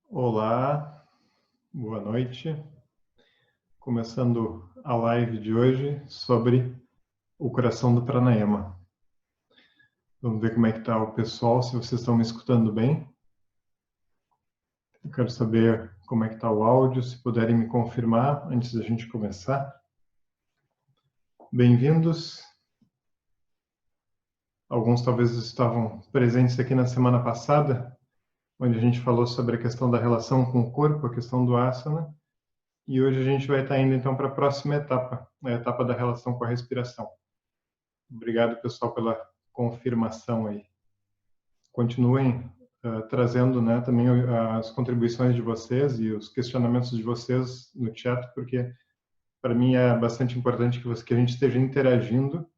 Olá, boa noite. Começando a live de hoje sobre o coração do pranayama. Vamos ver como é que está o pessoal, se vocês estão me escutando bem. Eu quero saber como é que está o áudio, se puderem me confirmar antes da gente começar. Bem-vindos. Alguns talvez estavam presentes aqui na semana passada, onde a gente falou sobre a questão da relação com o corpo, a questão do asana. E hoje a gente vai estar indo então para a próxima etapa, a etapa da relação com a respiração. Obrigado, pessoal, pela confirmação aí. Continuem trazendo, né, também as contribuições de vocês e os questionamentos de vocês no chat, porque para mim é bastante importante que a gente esteja interagindo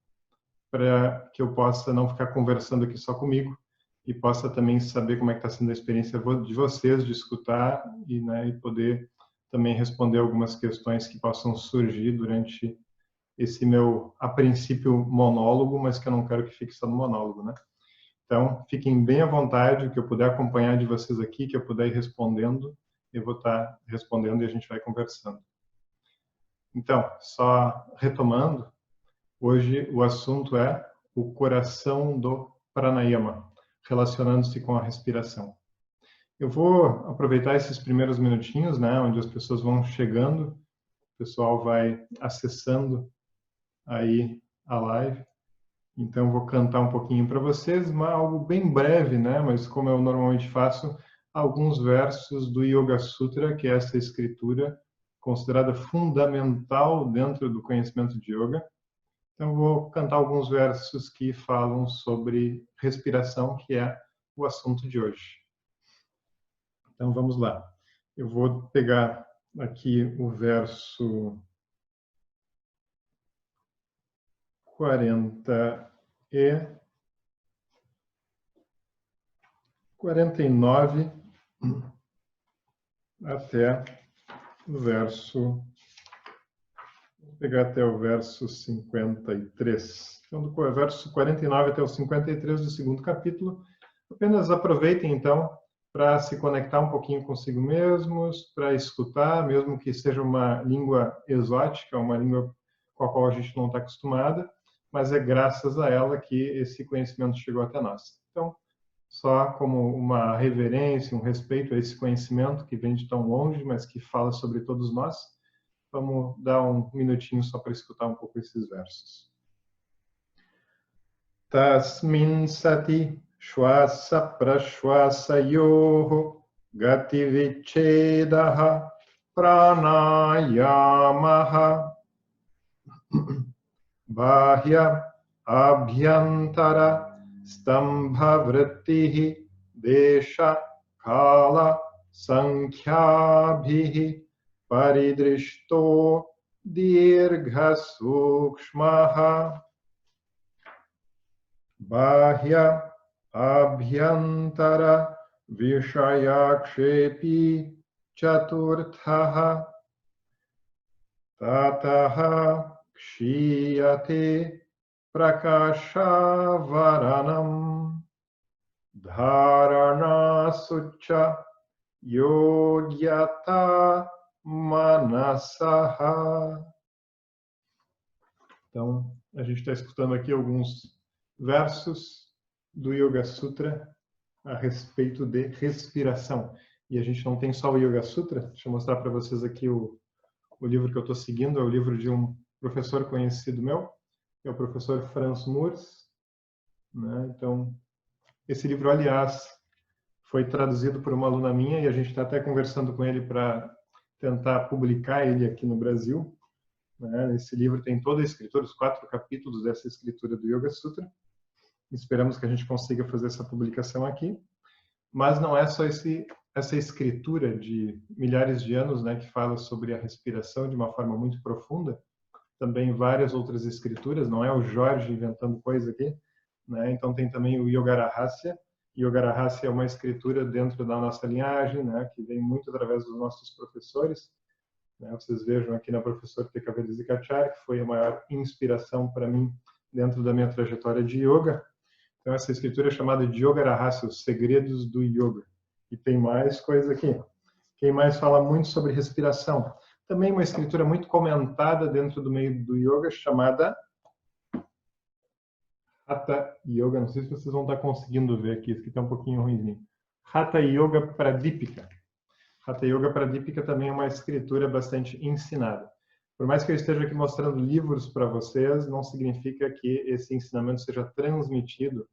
para que eu possa não ficar conversando aqui só comigo e possa também saber como é que está sendo a experiência de vocês, de escutar e, né, e poder também responder algumas questões que possam surgir durante esse meu, a princípio, monólogo, mas que eu não quero que fique só no monólogo, né? Então, fiquem bem à vontade, o que eu puder acompanhar de vocês aqui, que eu puder ir respondendo, eu vou estar respondendo e a gente vai conversando. Então, só retomando, hoje o assunto é o coração do pranayama, relacionando-se com a respiração. Eu vou aproveitar esses primeiros minutinhos, né, onde as pessoas vão chegando, o pessoal vai acessando aí a live. Então, vou cantar um pouquinho para vocês, mas algo bem breve, né? Mas como eu normalmente faço, alguns versos do Yoga Sutra, que é essa escritura considerada fundamental dentro do conhecimento de yoga. Então, vou cantar alguns versos que falam sobre respiração, que é o assunto de hoje. Então, vamos lá. Eu vou pegar aqui o verso 49 até o verso, vou pegar até o verso 53. Então, do verso 49 até o 53 do segundo capítulo, apenas aproveitem, então, para se conectar um pouquinho consigo mesmos, para escutar, mesmo que seja uma língua exótica, uma língua com a qual a gente não está acostumada, mas é graças a ela que esse conhecimento chegou até nós. Então, só como uma reverência, um respeito a esse conhecimento que vem de tão longe, mas que fala sobre todos nós, vamos dar um minutinho só para escutar um pouco esses versos. Tasmin sati shwasa prashwasa yoho gati vichedaha pranayamaha bahya abhyantara stambha vrittihi desha kala sankhyaabhihi paridrishto dirgha sukshmaha bahya abhyantara vishayakshepi chaturthaha tataha kshiyate prakashavaranam dharana sucha yogyata manasaha. Então, a gente está escutando aqui alguns versos do Yoga Sutra a respeito de respiração. E a gente não tem só o Yoga Sutra, deixa eu mostrar para vocês aqui o livro que eu estou seguindo, é o livro de um professor conhecido meu, que é o professor Franz Moores, né? Então, esse livro, aliás, foi traduzido por uma aluna minha e a gente está até conversando com ele para tentar publicar ele aqui no Brasil. Né? Esse livro tem toda a escritura, os 4 capítulos dessa escritura do Yoga Sutra. Esperamos que a gente consiga fazer essa publicação aqui. Mas não é só essa escritura de milhares de anos, né, que fala sobre a respiração de uma forma muito profunda. Também várias outras escrituras, não é o Jorge inventando coisa aqui. Né? Então tem também o Yogarahasya. Yogarahasya é uma escritura dentro da nossa linhagem, né, que vem muito através dos nossos professores. Vocês vejam aqui na professora Tekaveli-Zikacharya, que foi a maior inspiração para mim dentro da minha trajetória de yoga. Então, essa escritura é chamada de Yogarahasya, os segredos do yoga. E tem mais coisa aqui. Quem mais fala muito sobre respiração? Também uma escritura muito comentada dentro do meio do yoga, chamada Hatha Yoga. Não sei se vocês vão estar conseguindo ver aqui, isso aqui está um pouquinho ruimzinho. Hatha Yoga Pradipika. Hatha Yoga Pradipika também é uma escritura bastante ensinada. Por mais que eu esteja aqui mostrando livros para vocês, não significa que esse ensinamento seja transmitido,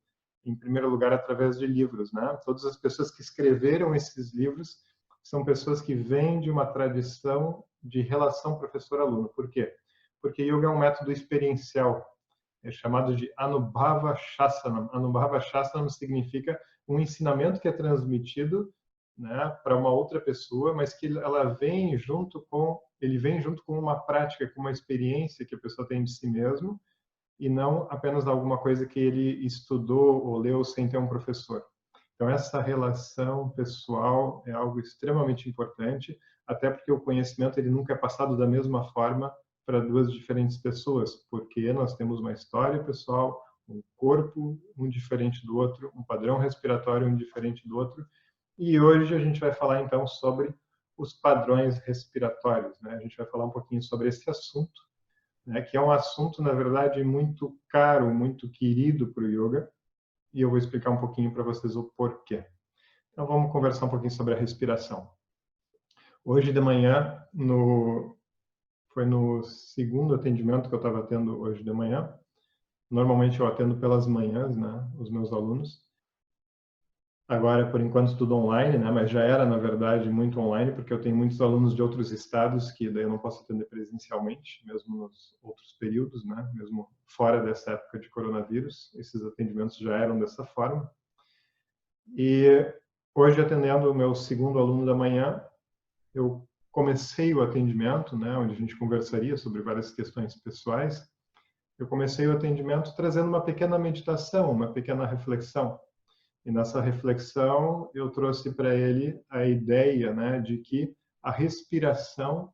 em primeiro lugar, através de livros, né? Todas as pessoas que escreveram esses livros são pessoas que vêm de uma tradição de relação professor-aluno. Por quê? Porque yoga é um método experiencial, é chamado de Anubhava Shasanam. Anubhava Shasanam significa um ensinamento que é transmitido, né, para uma outra pessoa, mas que ele vem junto com uma prática, com uma experiência que a pessoa tem de si mesmo, e não apenas alguma coisa que ele estudou ou leu sem ter um professor. Então essa relação pessoal é algo extremamente importante, até porque o conhecimento ele nunca é passado da mesma forma para duas diferentes pessoas, porque nós temos uma história pessoal, um corpo um diferente do outro, um padrão respiratório um diferente do outro. E hoje a gente vai falar então sobre os padrões respiratórios, né? A gente vai falar um pouquinho sobre esse assunto, né? Que é um assunto, na verdade, muito caro, muito querido para o yoga, e eu vou explicar um pouquinho para vocês o porquê. Então vamos conversar um pouquinho sobre a respiração. Hoje de manhã, foi no segundo atendimento que eu estava tendo hoje de manhã. Normalmente eu atendo pelas manhãs, né, os meus alunos. Agora, por enquanto, tudo online, né? Mas já era, na verdade, muito online, porque eu tenho muitos alunos de outros estados que daí eu não posso atender presencialmente, mesmo nos outros períodos, né? Mesmo fora dessa época de coronavírus, esses atendimentos já eram dessa forma. E hoje, atendendo o meu segundo aluno da manhã, eu comecei o atendimento, né? Onde a gente conversaria sobre várias questões pessoais. Eu comecei o atendimento trazendo uma pequena meditação, uma pequena reflexão. E nessa reflexão eu trouxe para ele a ideia, né, de que a respiração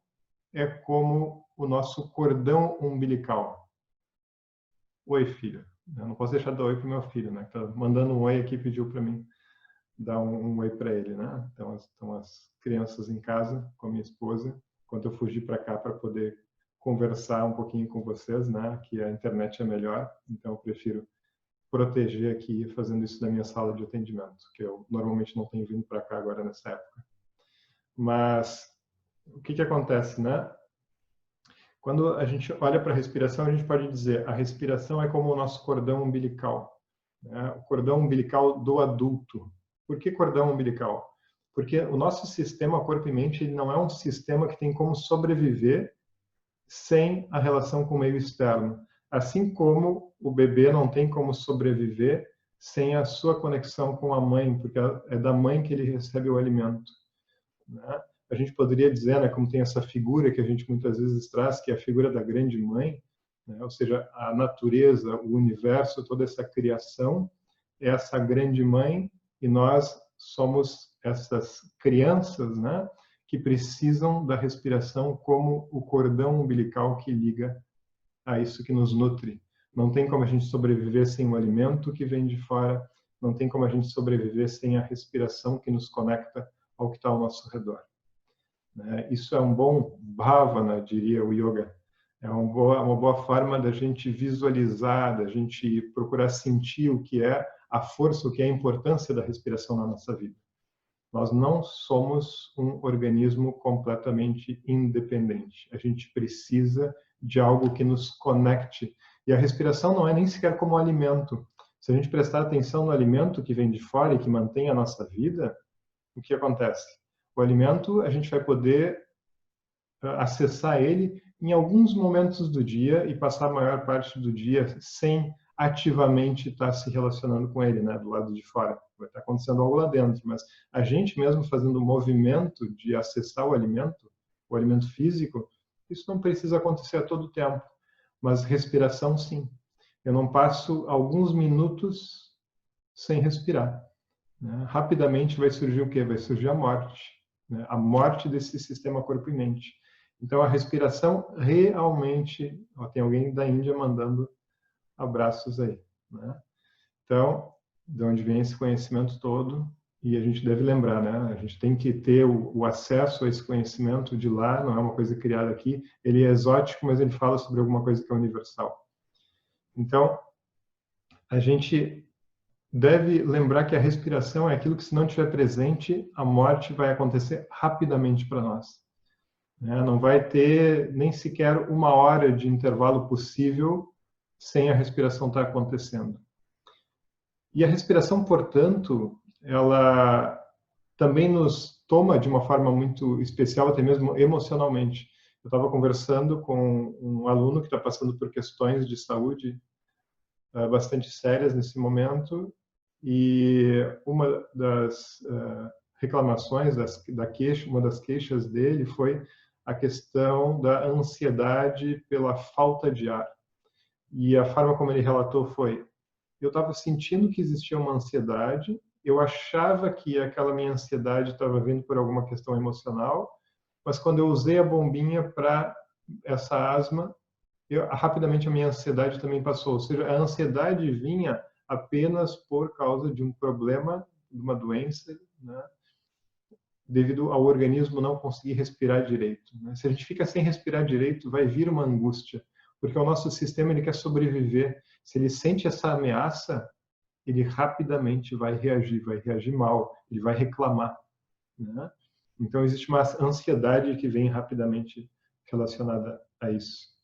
é como o nosso cordão umbilical. Oi, filho. Eu não posso deixar de dar oi para o meu filho, né? Tá mandando um oi aqui, pediu para mim dar um oi para ele, né? Então estão as crianças em casa com a minha esposa, enquanto eu fugi para cá para poder conversar um pouquinho com vocês, né? Que a internet é melhor, então eu prefiro proteger aqui fazendo isso na minha sala de atendimento, que eu normalmente não tenho vindo para cá agora nessa época. Mas o que acontece, né? Quando a gente olha para a respiração, a gente pode dizer a respiração é como o nosso cordão umbilical, né? O cordão umbilical do adulto. Por que cordão umbilical? Porque o nosso sistema corpo e mente ele não é um sistema que tem como sobreviver sem a relação com o meio externo. Assim como o bebê não tem como sobreviver sem a sua conexão com a mãe, porque é da mãe que ele recebe o alimento, né? A gente poderia dizer, né, como tem essa figura que a gente muitas vezes traz, que é a figura da grande mãe, né? Ou seja, a natureza, o universo, toda essa criação é essa grande mãe e nós somos essas crianças, né, que precisam da respiração como o cordão umbilical que liga a isso que nos nutre. Não tem como a gente sobreviver sem o alimento que vem de fora, não tem como a gente sobreviver sem a respiração que nos conecta ao que está ao nosso redor. Isso é um bom bhavana, diria o yoga. É uma boa forma da gente visualizar, da gente procurar sentir o que é a força, o que é a importância da respiração na nossa vida. Nós não somos um organismo completamente independente. A gente precisa de algo que nos conecte. E a respiração não é nem sequer como alimento. Se a gente prestar atenção no alimento que vem de fora e que mantém a nossa vida, o que acontece? O alimento, a gente vai poder acessar ele em alguns momentos do dia e passar a maior parte do dia sem ativamente estar se relacionando com ele, né, do lado de fora. Vai estar acontecendo algo lá dentro, mas a gente mesmo fazendo o movimento de acessar o alimento físico, isso não precisa acontecer a todo tempo, mas respiração sim. Eu não passo alguns minutos sem respirar, né? Rapidamente vai surgir o quê? Vai surgir a morte, né? A morte desse sistema corpo e mente. Então a respiração realmente, ó, tem alguém da Índia mandando abraços aí, né? Então, de onde vem esse conhecimento todo? E a gente deve lembrar, né? A gente tem que ter o acesso a esse conhecimento de lá, não é uma coisa criada aqui. Ele é exótico, mas ele fala sobre alguma coisa que é universal. Então, a gente deve lembrar que a respiração é aquilo que, se não estiver presente, a morte vai acontecer rapidamente para nós. Né? Não vai ter nem sequer uma hora de intervalo possível sem a respiração estar acontecendo. E a respiração, portanto, ela também nos toma de uma forma muito especial, até mesmo emocionalmente. Eu estava conversando com um aluno que está passando por questões de saúde bastante sérias nesse momento, e uma das reclamações, uma das queixas dele foi a questão da ansiedade pela falta de ar. E a forma como ele relatou foi: eu estava sentindo que existia uma ansiedade, eu achava que aquela minha ansiedade estava vindo por alguma questão emocional, mas quando eu usei a bombinha para essa asma, rapidamente a minha ansiedade também passou. Ou seja, a ansiedade vinha apenas por causa de um problema, de uma doença, né? Devido ao organismo não conseguir respirar direito. Né? Se a gente fica sem respirar direito, vai vir uma angústia, porque o nosso sistema ele quer sobreviver. Se ele sente essa ameaça, ele rapidamente vai reagir mal, ele vai reclamar. Né? Então, existe uma ansiedade que vem rapidamente relacionada a isso.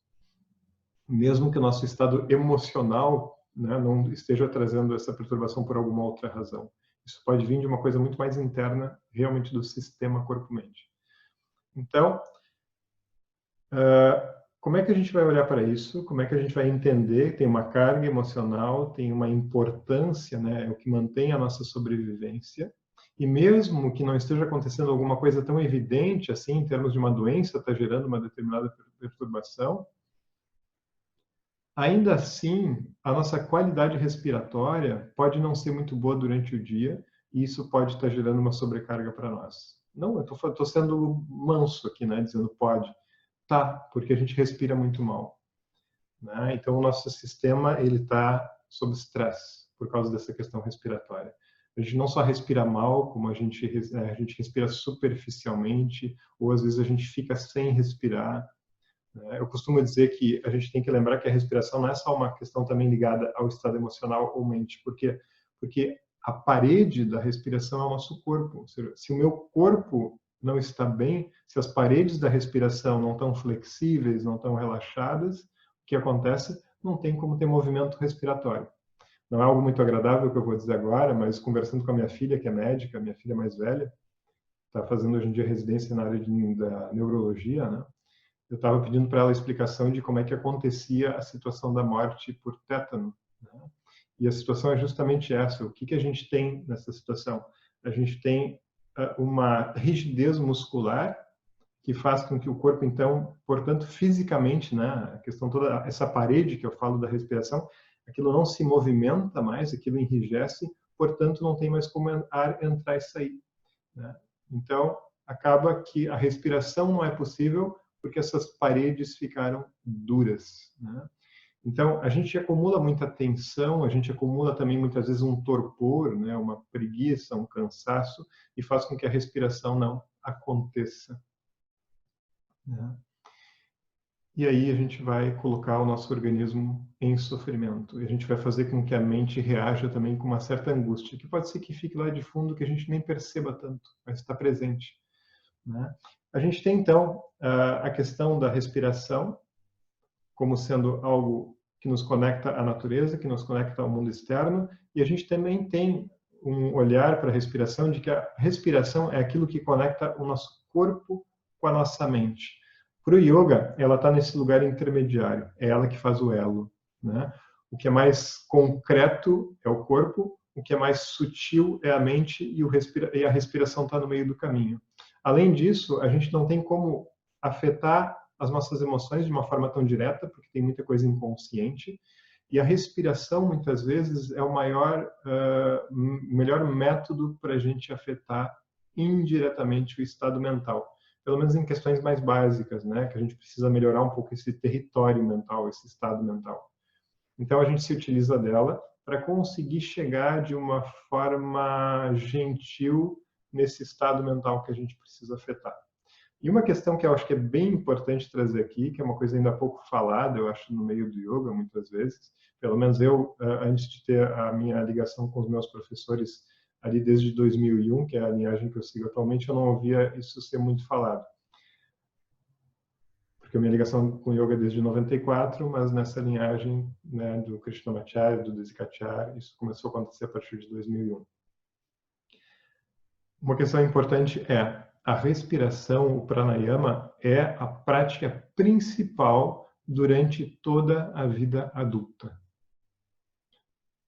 Mesmo que o nosso estado emocional, né, não esteja trazendo essa perturbação por alguma outra razão. Isso pode vir de uma coisa muito mais interna, realmente do sistema corpo-mente. Então, como é que a gente vai olhar para isso? Como é que a gente vai entender que tem uma carga emocional, tem uma importância, né, é o que mantém a nossa sobrevivência? E mesmo que não esteja acontecendo alguma coisa tão evidente assim, em termos de uma doença, está gerando uma determinada perturbação, ainda assim, a nossa qualidade respiratória pode não ser muito boa durante o dia, e isso pode estar gerando uma sobrecarga para nós. Não, eu estou sendo manso aqui, né, dizendo pode. Tá, porque a gente respira muito mal. Né? Então, o nosso sistema ele está sob estresse por causa dessa questão respiratória. A gente não só respira mal, como a gente respira superficialmente, ou às vezes a gente fica sem respirar. Eu costumo dizer que a gente tem que lembrar que a respiração não é só uma questão também ligada ao estado emocional ou mente. Por quê? Porque a parede da respiração é o nosso corpo. Ou seja, se o meu corpo não está bem, se as paredes da respiração não estão flexíveis, não estão relaxadas, o que acontece? Não tem como ter movimento respiratório. Não é algo muito agradável que eu vou dizer agora, mas conversando com a minha filha, que é médica, minha filha mais velha, está fazendo hoje em dia residência na área da neurologia, né? Eu estava pedindo para ela a explicação de como é que acontecia a situação da morte por tétano. Né? E a situação é justamente essa. O que a gente tem nessa situação? A gente tem uma rigidez muscular que faz com que o corpo, então, portanto, fisicamente, né, a questão toda, essa parede que eu falo da respiração, aquilo não se movimenta mais, aquilo enrijece, portanto, não tem mais como ar entrar e sair. Né? Então, acaba que a respiração não é possível porque essas paredes ficaram duras. Né? Então, a gente acumula muita tensão, a gente acumula também muitas vezes um torpor, né? Uma preguiça, um cansaço, e faz com que a respiração não aconteça. Né? E aí a gente vai colocar o nosso organismo em sofrimento. E a gente vai fazer com que a mente reaja também com uma certa angústia, que pode ser que fique lá de fundo, que a gente nem perceba tanto, mas está presente. Né? A gente tem, então, a questão da respiração como sendo algo que nos conecta à natureza, que nos conecta ao mundo externo, e a gente também tem um olhar para a respiração de que a respiração é aquilo que conecta o nosso corpo com a nossa mente. Para o yoga, ela está nesse lugar intermediário, é ela que faz o elo. Né? O que é mais concreto é o corpo, o que é mais sutil é a mente e a respiração está no meio do caminho. Além disso, a gente não tem como afetar as nossas emoções de uma forma tão direta, porque tem muita coisa inconsciente, e a respiração, muitas vezes, é o melhor método para a gente afetar indiretamente o estado mental. Pelo menos em questões mais básicas, né? Que a gente precisa melhorar um pouco esse território mental, esse estado mental. Então, a gente se utiliza dela para conseguir chegar de uma forma gentil nesse estado mental que a gente precisa afetar. E uma questão que eu acho que é bem importante trazer aqui, que é uma coisa ainda pouco falada, eu acho, no meio do yoga, muitas vezes, pelo menos eu, antes de ter a minha ligação com os meus professores ali desde 2001, que é a linhagem que eu sigo atualmente, eu não ouvia isso ser muito falado. Porque a minha ligação com yoga é desde 94, mas nessa linhagem, né, do Krishnamacharya, do Desikachar, isso começou a acontecer a partir de 2001. Uma questão importante é a respiração, o pranayama, é a prática principal durante toda a vida adulta.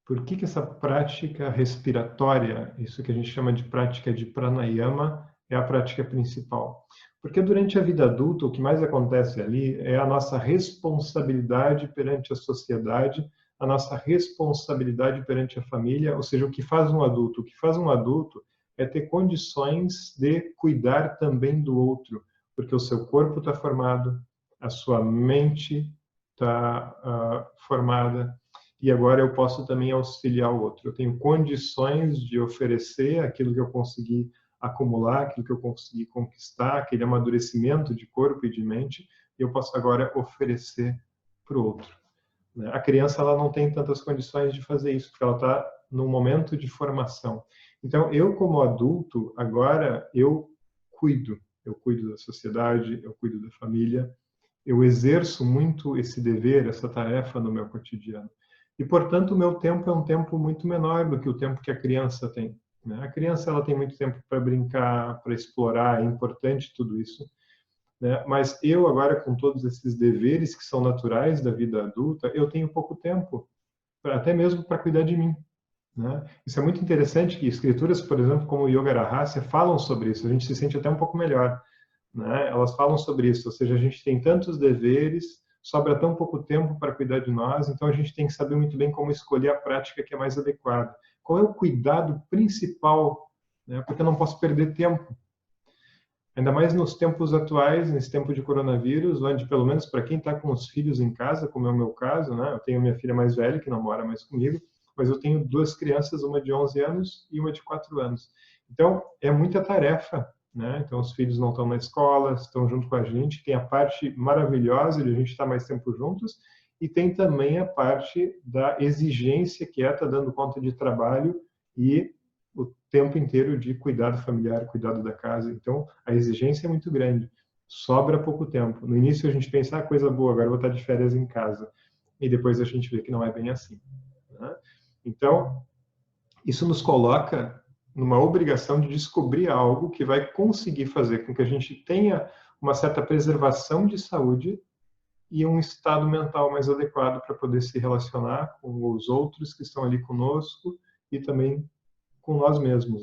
Por que essa prática respiratória, isso que a gente chama de prática de pranayama, é a prática principal? Porque durante a vida adulta, o que mais acontece ali é a nossa responsabilidade perante a sociedade, a nossa responsabilidade perante a família, ou seja, o que faz um adulto? O que faz um adulto é ter condições de cuidar também do outro, porque o seu corpo está formado, a sua mente está formada, e agora eu posso também auxiliar o outro. Eu tenho condições de oferecer aquilo que eu consegui acumular, aquilo que eu consegui conquistar, aquele amadurecimento de corpo e de mente, e eu posso agora oferecer para o outro. A criança ela não tem tantas condições de fazer isso, porque ela está num momento de formação. Então, eu como adulto, agora eu cuido da sociedade, eu cuido da família, eu exerço muito esse dever, essa tarefa no meu cotidiano. E, portanto, o meu tempo é um tempo muito menor do que o tempo que a criança tem. A criança ela tem muito tempo para brincar, para explorar, é importante tudo isso. Mas eu agora, com todos esses deveres que são naturais da vida adulta, eu tenho pouco tempo, até mesmo para cuidar de mim. Isso é muito interessante que escrituras, por exemplo, como o Yoga Rahasya, falam sobre isso. A gente se sente até um pouco melhor. Elas falam sobre isso, ou seja, a gente tem tantos deveres, sobra tão pouco tempo para cuidar de nós, então a gente tem que saber muito bem como escolher a prática que é mais adequada. Qual é o cuidado principal? Porque eu não posso perder tempo. Ainda mais nos tempos atuais, nesse tempo de coronavírus, onde, pelo menos para quem está com os filhos em casa, como é o meu caso, eu tenho minha filha mais velha, que não mora mais comigo, mas eu tenho duas crianças, uma de 11 anos e uma de 4 anos. Então, é muita tarefa. Então, os filhos não estão na escola, estão junto com a gente. Tem a parte maravilhosa de a gente estar mais tempo juntos, e tem também a parte da exigência, que é estar dando conta de trabalho e o tempo inteiro de cuidado familiar, cuidado da casa. Então, a exigência é muito grande. Sobra pouco tempo. No início a gente pensa, coisa boa, agora eu vou estar de férias em casa. E depois a gente vê que não é bem assim. Então, isso nos coloca numa obrigação de descobrir algo que vai conseguir fazer com que a gente tenha uma certa preservação de saúde e um estado mental mais adequado para poder se relacionar com os outros que estão ali conosco e também com nós mesmos,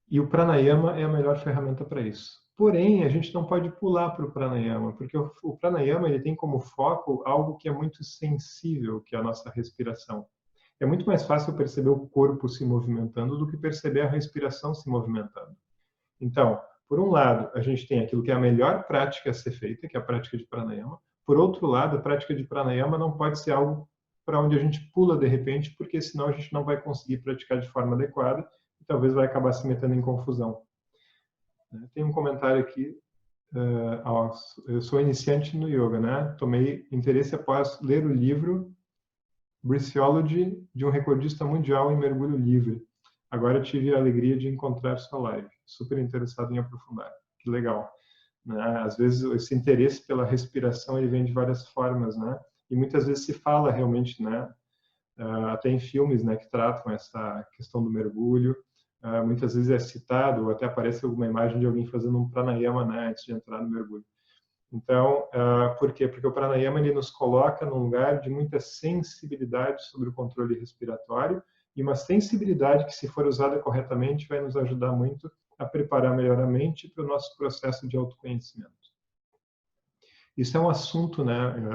E o pranayama é a melhor ferramenta para isso. Porém, a gente não pode pular para o pranayama, porque o pranayama ele tem como foco algo que é muito sensível, que é a nossa respiração. É muito mais fácil perceber o corpo se movimentando do que perceber a respiração se movimentando. Então, por um lado, a gente tem aquilo que é a melhor prática a ser feita, que é a prática de pranayama. Por outro lado, a prática de pranayama não pode ser algo para onde a gente pula de repente, porque senão a gente não vai conseguir praticar de forma adequada e talvez vai acabar se metendo em confusão. Tem um comentário aqui. Eu sou iniciante no yoga, Tomei interesse após ler o livro Breathology, de um recordista mundial em mergulho livre. Agora tive a alegria de encontrar sua live. Super interessado em aprofundar. Que legal. Às vezes esse interesse pela respiração ele vem de várias formas, E muitas vezes se fala realmente, até em filmes, que tratam essa questão do mergulho. Muitas vezes é citado ou até aparece alguma imagem de alguém fazendo um pranayama, antes de entrar no mergulho. Então, por quê? Porque o pranayama ele nos coloca num lugar de muita sensibilidade sobre o controle respiratório e uma sensibilidade que, se for usada corretamente, vai nos ajudar muito a preparar melhor a mente para o nosso processo de autoconhecimento. Isso é um assunto,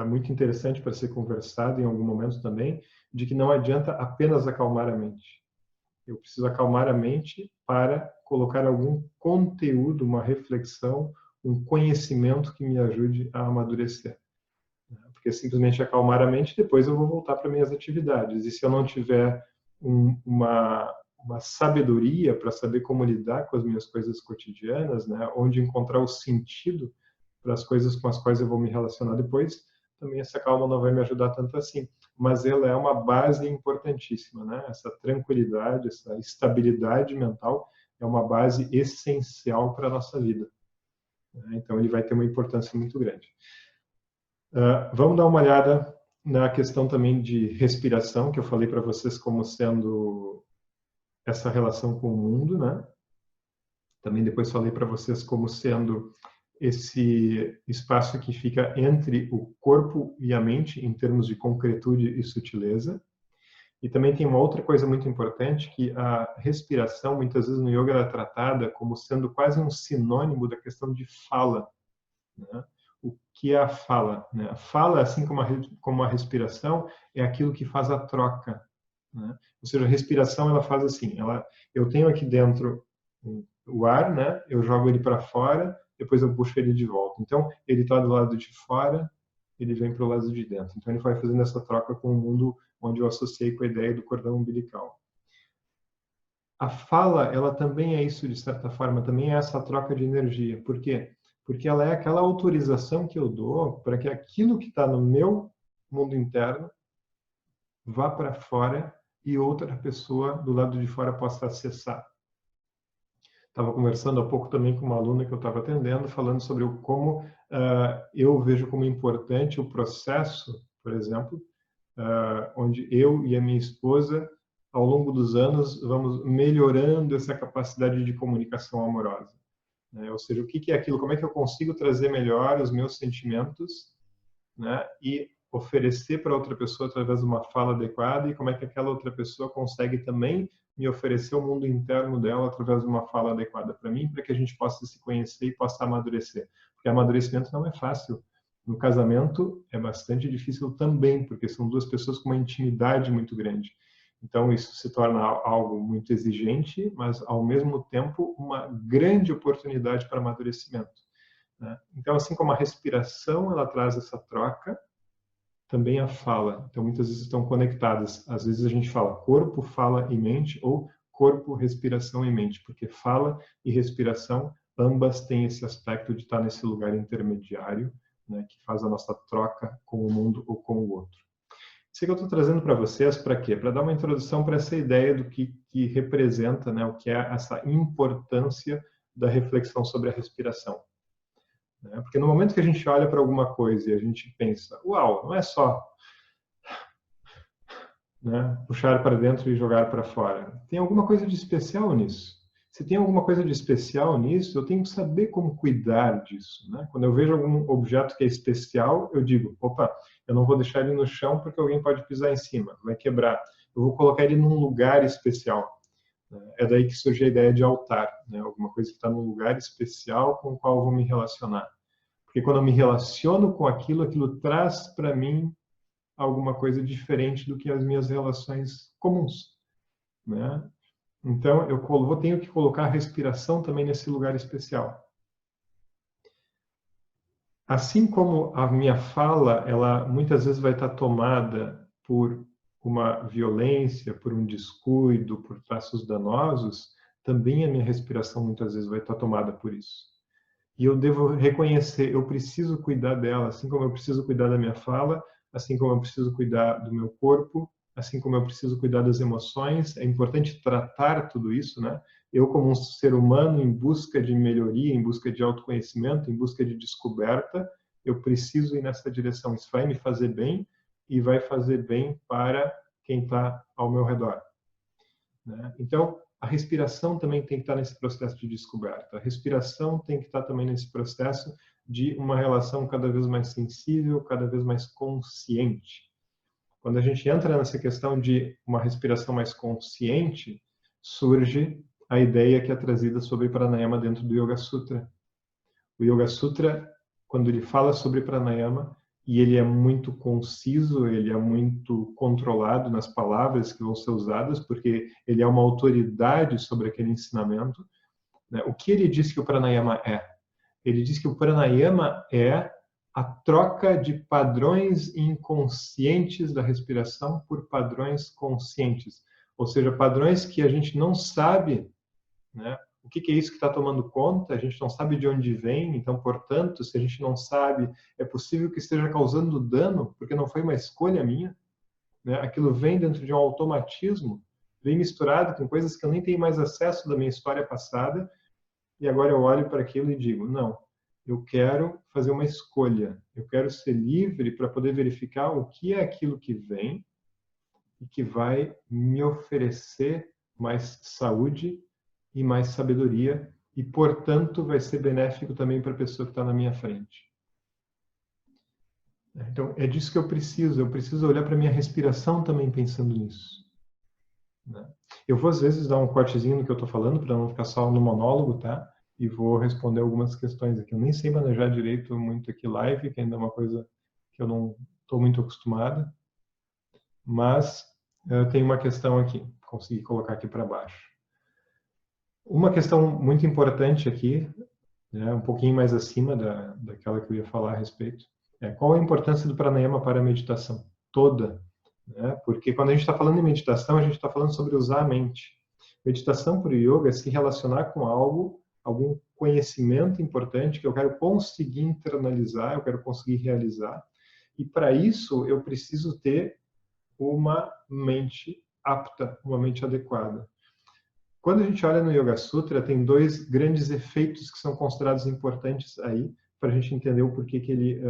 muito interessante para ser conversado em algum momento também, de que não adianta apenas acalmar a mente. Eu preciso acalmar a mente para colocar algum conteúdo, uma reflexão, um conhecimento que me ajude a amadurecer. Porque simplesmente acalmar a mente, depois eu vou voltar para minhas atividades. E se eu não tiver uma sabedoria para saber como lidar com as minhas coisas cotidianas, né, onde encontrar o sentido para as coisas com as quais eu vou me relacionar depois, também essa calma não vai me ajudar tanto assim. Mas ela é uma base importantíssima, né? Essa tranquilidade, essa estabilidade mental é uma base essencial para a nossa vida. Então, ele vai ter uma importância muito grande. Vamos dar uma olhada na questão também de respiração, que eu falei para vocês como sendo essa relação com o mundo, né? Também depois falei para vocês como sendo esse espaço que fica entre o corpo e a mente, em termos de concretude e sutileza. E também tem uma outra coisa muito importante, que a respiração, muitas vezes no yoga, ela é tratada como sendo quase um sinônimo da questão de fala, né? O que é a fala, né? A fala, assim como a respiração, é aquilo que faz a troca, né? Ou seja, a respiração, ela faz assim, eu tenho aqui dentro o ar, né? Eu jogo ele para fora, depois eu puxo ele de volta. Então, ele está do lado de fora, ele vem para o lado de dentro. Então, ele vai fazendo essa troca com o mundo onde eu associei com a ideia do cordão umbilical. A fala, ela também é isso, de certa forma, também é essa troca de energia. Por quê? Porque ela é aquela autorização que eu dou para que aquilo que está no meu mundo interno vá para fora e outra pessoa do lado de fora possa acessar. Estava conversando há pouco também com uma aluna que eu estava atendendo, falando sobre como eu vejo como importante o processo, por exemplo, onde eu e a minha esposa, ao longo dos anos, vamos melhorando essa capacidade de comunicação amorosa. Né? Ou seja, o que é aquilo? Como é que eu consigo trazer melhor os meus sentimentos, né? E oferecer para outra pessoa através de uma fala adequada, e como é que aquela outra pessoa consegue também me oferecer o mundo interno dela através de uma fala adequada para mim, para que a gente possa se conhecer e possa amadurecer. Porque amadurecimento não é fácil. No casamento é bastante difícil também, porque são duas pessoas com uma intimidade muito grande. Então isso se torna algo muito exigente, mas ao mesmo tempo uma grande oportunidade para amadurecimento, né? Então, assim como a respiração ela traz essa troca, também a fala. Então, muitas vezes estão conectadas. Às vezes a gente fala corpo, fala e mente, ou corpo, respiração e mente, porque fala e respiração, ambas têm esse aspecto de estar nesse lugar intermediário, né, que faz a nossa troca com o mundo ou com o outro. Isso que eu estou trazendo para vocês, para quê? Para dar uma introdução para essa ideia do que representa, né, o que é essa importância da reflexão sobre a respiração. Porque no momento que a gente olha para alguma coisa e a gente pensa, uau, não é só, né, puxar para dentro e jogar para fora. Tem alguma coisa de especial nisso. Se tem alguma coisa de especial nisso, eu tenho que saber como cuidar disso, né? Quando eu vejo algum objeto que é especial, eu digo, opa, eu não vou deixar ele no chão porque alguém pode pisar em cima, vai quebrar. Eu vou colocar ele num lugar especial. É daí que surge a ideia de altar, né? Alguma coisa que está num lugar especial com o qual eu vou me relacionar. Porque quando eu me relaciono com aquilo, aquilo traz para mim alguma coisa diferente do que as minhas relações comuns, né? Então, tenho que colocar a respiração também nesse lugar especial. Assim como a minha fala, ela muitas vezes vai estar tomada por uma violência, por um descuido, por traços danosos, também a minha respiração muitas vezes vai estar tomada por isso. E eu devo reconhecer, eu preciso cuidar dela, assim como eu preciso cuidar da minha fala, assim como eu preciso cuidar do meu corpo, assim como eu preciso cuidar das emoções. É importante tratar tudo isso, né? Eu, como um ser humano em busca de melhoria, em busca de autoconhecimento, em busca de descoberta, eu preciso ir nessa direção. Isso vai me fazer bem e vai fazer bem para quem está ao meu redor, né? Então, a respiração também tem que estar nesse processo de descoberta. A respiração tem que estar também nesse processo de uma relação cada vez mais sensível, cada vez mais consciente. Quando a gente entra nessa questão de uma respiração mais consciente, surge a ideia que é trazida sobre pranayama dentro do Yoga Sutra. O Yoga Sutra, quando ele fala sobre pranayama, e ele é muito conciso, ele é muito controlado nas palavras que vão ser usadas, porque ele é uma autoridade sobre aquele ensinamento, né? O que ele diz que o pranayama é? Ele diz que o pranayama é a troca de padrões inconscientes da respiração por padrões conscientes. Ou seja, padrões que a gente não sabe, né? O que é isso que está tomando conta? A gente não sabe de onde vem, então, portanto, se a gente não sabe, é possível que esteja causando dano, porque não foi uma escolha minha, né? Aquilo vem dentro de um automatismo, vem misturado com coisas que eu nem tenho mais acesso da minha história passada, e agora eu olho para aquilo e digo, não, eu quero fazer uma escolha, eu quero ser livre para poder verificar o que é aquilo que vem e que vai me oferecer mais saúde e mais sabedoria e, portanto, vai ser benéfico também para a pessoa que está na minha frente. Então, é disso que eu preciso olhar para a minha respiração também pensando nisso. Eu vou, às vezes, dar um cortezinho no que eu estou falando, para não ficar só no monólogo, tá? E vou responder algumas questões aqui. Eu nem sei manejar direito muito aqui live, que ainda é uma coisa que eu não estou muito acostumado, mas eu tenho uma questão aqui, consegui colocar aqui para baixo. Uma questão muito importante aqui, né, um pouquinho mais acima daquela que eu ia falar a respeito, é qual a importância do pranayama para a meditação? Toda. Né? Porque quando a gente está falando em meditação, a gente está falando sobre usar a mente. Meditação para o yoga é se relacionar com algo, algum conhecimento importante que eu quero conseguir internalizar, eu quero conseguir realizar. E para isso eu preciso ter uma mente apta, uma mente adequada. Quando a gente olha no Yoga Sutra, tem dois grandes efeitos que são considerados importantes aí, para a gente entender o porquê que ele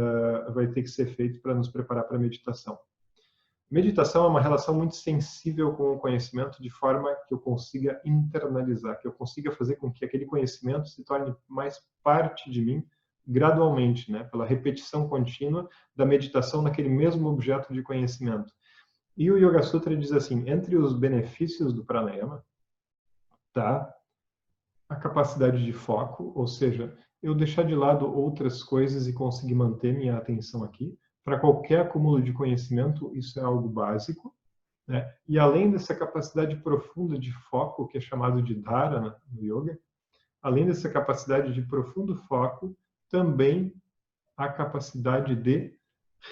vai ter que ser feito para nos preparar para a meditação. Meditação é uma relação muito sensível com o conhecimento, de forma que eu consiga internalizar, que eu consiga fazer com que aquele conhecimento se torne mais parte de mim gradualmente, né? Pela repetição contínua da meditação naquele mesmo objeto de conhecimento. E o Yoga Sutra diz assim, entre os benefícios do pranayama, tá a capacidade de foco, ou seja, eu deixar de lado outras coisas e conseguir manter minha atenção aqui. Para qualquer acúmulo de conhecimento, isso é algo básico. Né? E além dessa capacidade profunda de foco, que é chamado de dharana no yoga, além dessa capacidade de profundo foco, também a capacidade de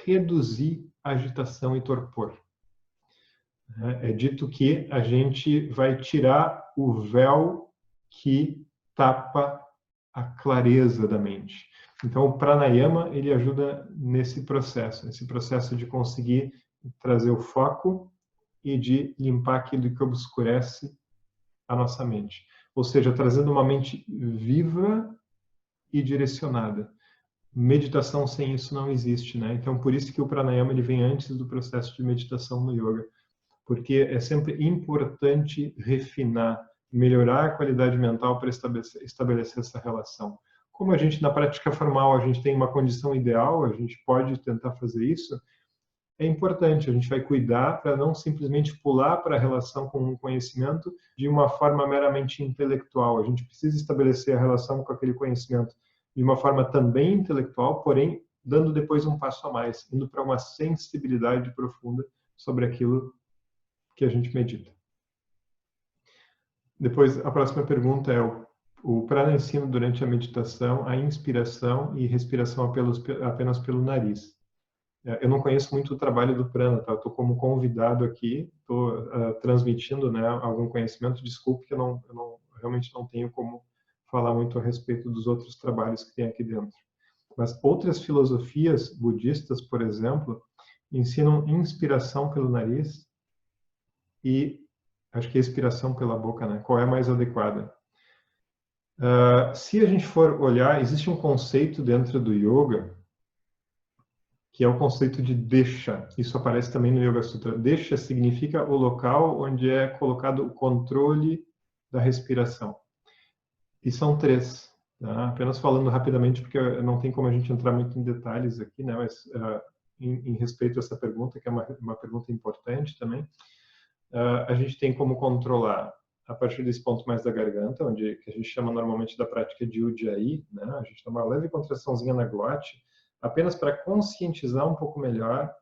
reduzir agitação e torpor. É dito que a gente vai tirar o véu que tapa a clareza da mente. Então, o pranayama, ele ajuda nesse processo de conseguir trazer o foco e de limpar aquilo que obscurece a nossa mente. Ou seja, trazendo uma mente viva e direcionada. Meditação sem isso não existe, né? Então, por isso que o pranayama ele vem antes do processo de meditação no yoga. Porque é sempre importante refinar, melhorar a qualidade mental para estabelecer essa relação. Como a gente, na prática formal, a gente tem uma condição ideal, a gente pode tentar fazer isso, é importante, a gente vai cuidar para não simplesmente pular para a relação com o conhecimento de uma forma meramente intelectual. A gente precisa estabelecer a relação com aquele conhecimento de uma forma também intelectual, porém, dando depois um passo a mais, indo para uma sensibilidade profunda sobre aquilo que a gente medita. Depois, a próxima pergunta é o prana ensina durante a meditação a inspiração e respiração apenas pelo nariz. Eu não conheço muito o trabalho do prana, tá? Eu estou como convidado aqui, estou transmitindo, né, algum conhecimento. Desculpe que eu realmente não tenho como falar muito a respeito dos outros trabalhos que tem aqui dentro. Mas outras filosofias budistas, por exemplo, ensinam inspiração pelo nariz e acho que a expiração pela boca, né? Qual é a mais adequada? Se a gente for olhar, existe um conceito dentro do yoga que é o conceito de deixa. Isso aparece também no Yoga Sutra. Deixa significa o local onde é colocado o controle da respiração. E são três. Tá? Apenas falando rapidamente, porque não tem como a gente entrar muito em detalhes aqui, né? Mas em respeito a essa pergunta, que é uma pergunta importante também, a gente tem como controlar a partir desse ponto mais da garganta, que a gente chama normalmente da prática de Ujjayi, né? A gente dá uma leve contraçãozinha na glote, apenas para conscientizar um pouco melhor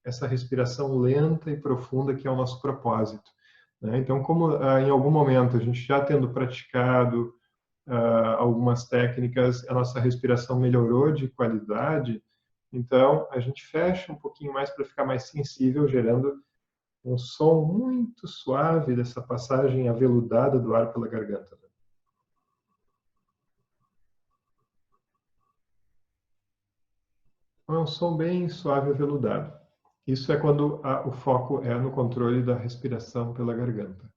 essa respiração lenta e profunda que é o nosso propósito. Né? Então, como em algum momento a gente já tendo praticado algumas técnicas, a nossa respiração melhorou de qualidade, então a gente fecha um pouquinho mais para ficar mais sensível, gerando um som muito suave dessa passagem aveludada do ar pela garganta. É um som bem suave e aveludado. Isso é quando o foco é no controle da respiração pela garganta.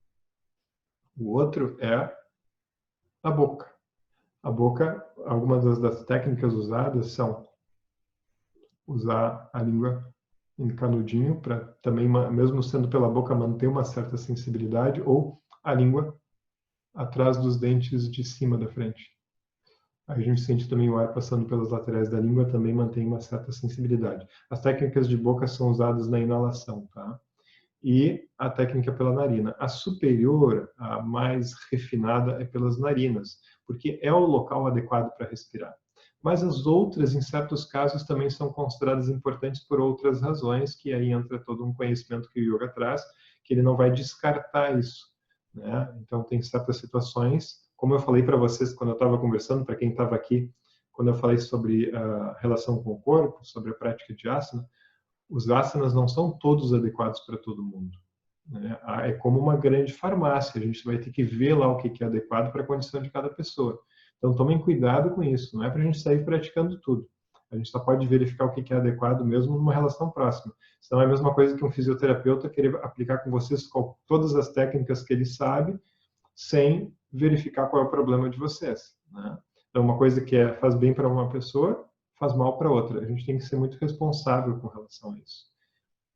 O outro é a boca. A boca, algumas das técnicas usadas são usar a língua em canudinho para também, mesmo sendo pela boca, manter uma certa sensibilidade, ou a língua atrás dos dentes de cima da frente. Aí a gente sente também o ar passando pelas laterais da língua, também mantém uma certa sensibilidade. As técnicas de boca são usadas na inalação, tá? E a técnica pela narina. A superior, a mais refinada, é pelas narinas, porque é o local adequado para respirar. Mas as outras, em certos casos, também são consideradas importantes por outras razões, que aí entra todo um conhecimento que o yoga traz, que ele não vai descartar isso, né? Então, tem certas situações, como eu falei para vocês quando eu estava conversando, para quem estava aqui, quando eu falei sobre a relação com o corpo, sobre a prática de asana, os asanas não são todos adequados para todo mundo, né? É como uma grande farmácia, a gente vai ter que ver lá o que é adequado para a condição de cada pessoa. Então, tomem cuidado com isso, não é para a gente sair praticando tudo. A gente só pode verificar o que é adequado mesmo numa relação próxima. Senão é a mesma coisa que um fisioterapeuta querer aplicar com vocês todas as técnicas que ele sabe, sem verificar qual é o problema de vocês, né? Então, uma coisa que faz bem para uma pessoa, faz mal para outra. A gente tem que ser muito responsável com relação a isso,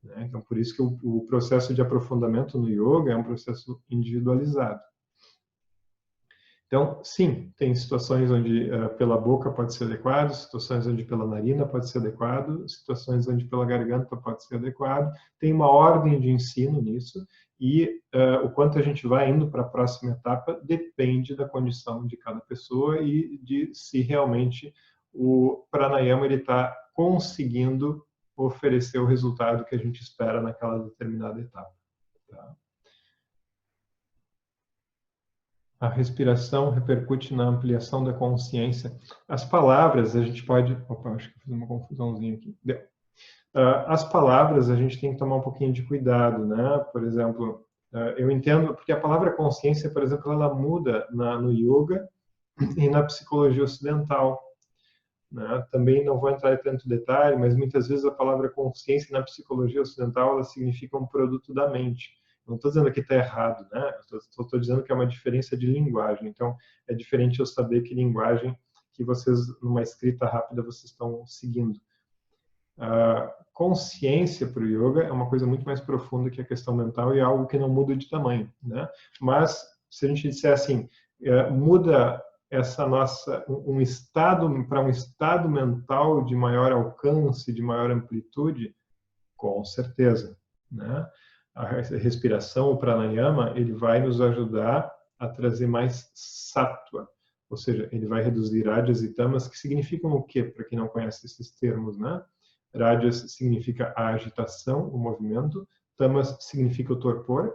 né? Então, por isso que o processo de aprofundamento no yoga é um processo individualizado. Então, sim, tem situações onde pela boca pode ser adequado, situações onde pela narina pode ser adequado, situações onde pela garganta pode ser adequado. Tem uma ordem de ensino nisso e o quanto a gente vai indo para a próxima etapa depende da condição de cada pessoa e de se realmente o pranayama está conseguindo oferecer o resultado que a gente espera naquela determinada etapa. Tá? A respiração repercute na ampliação da consciência. As palavras, a gente pode... Opa, acho que eu fiz uma confusãozinha aqui. Deu. As palavras, a gente tem que tomar um pouquinho de cuidado, né? Por exemplo, eu entendo, porque a palavra consciência, por exemplo, ela muda no yoga e na psicologia ocidental, né? Também não vou entrar em tanto detalhe, mas muitas vezes a palavra consciência na psicologia ocidental, ela significa um produto da mente. Não estou dizendo que está errado, né? Estou dizendo que é uma diferença de linguagem. Então, é diferente eu saber que linguagem que vocês, numa escrita rápida, vocês estão seguindo. A consciência para o yoga é uma coisa muito mais profunda que a questão mental e é algo que não muda de tamanho, né? Mas, se a gente disser assim, muda essa nossa um estado para um estado mental de maior alcance, de maior amplitude, com certeza, né? A respiração, o pranayama, ele vai nos ajudar a trazer mais sattva, ou seja, ele vai reduzir rajas e tamas, que significam o quê? Para quem não conhece esses termos, né? Rajas significa a agitação, o movimento, tamas significa o torpor.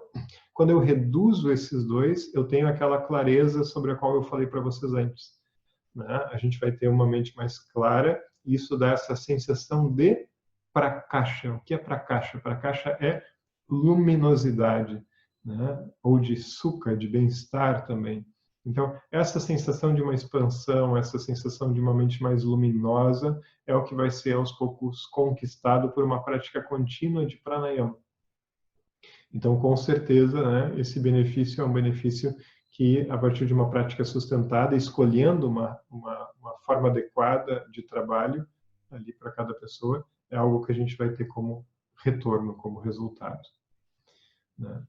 Quando eu reduzo esses dois, eu tenho aquela clareza sobre a qual eu falei para vocês antes, né? A gente vai ter uma mente mais clara e isso dá essa sensação de prakasha. O que é prakasha? Prakasha é luminosidade, né? Ou de sukha, de bem-estar também. Então, essa sensação de uma expansão, essa sensação de uma mente mais luminosa é o que vai ser aos poucos conquistado por uma prática contínua de pranayama. Então, com certeza, né, esse benefício é um benefício que, a partir de uma prática sustentada, escolhendo uma forma adequada de trabalho ali para cada pessoa, é algo que a gente vai ter como retorno, como resultado, né?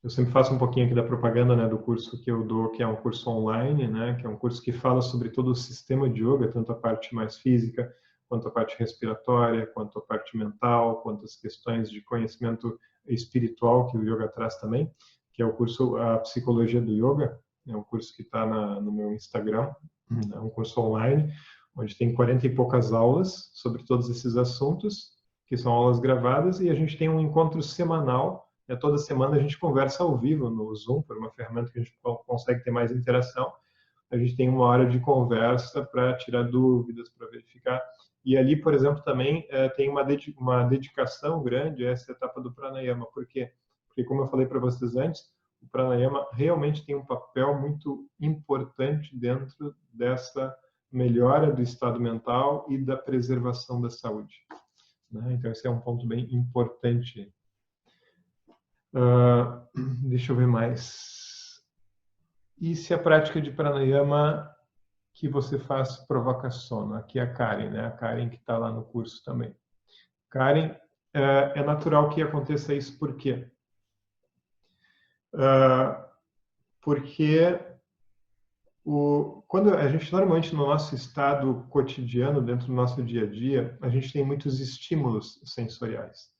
Eu sempre faço um pouquinho aqui da propaganda, né, do curso que eu dou, que é um curso online, né, que é um curso que fala sobre todo o sistema de yoga, tanto a parte mais física, quanto a parte respiratória, quanto a parte mental, quanto as questões de conhecimento espiritual que o yoga traz também, que é o curso A Psicologia do Yoga, é um curso que está no meu Instagram, é um curso online, onde tem 40 e poucas aulas sobre todos esses assuntos, que são aulas gravadas, e a gente tem um encontro semanal. Toda semana a gente conversa ao vivo no Zoom, por uma ferramenta que a gente consegue ter mais interação, a gente tem 1 hora de conversa para tirar dúvidas, para verificar. E ali, por exemplo, também tem uma dedicação grande a essa etapa do pranayama. Por quê? Porque, como eu falei para vocês antes, o pranayama realmente tem um papel muito importante dentro dessa melhora do estado mental e da preservação da saúde, né? Então, esse é um ponto bem importante. Deixa eu ver mais. E se a prática de pranayama que você faz provocação? Aqui é a Karen, né? A Karen que está lá no curso também. Karen, é natural que aconteça isso, por quê? Porque quando a gente, normalmente, no nosso estado cotidiano, dentro do nosso dia a dia, a gente tem muitos estímulos sensoriais.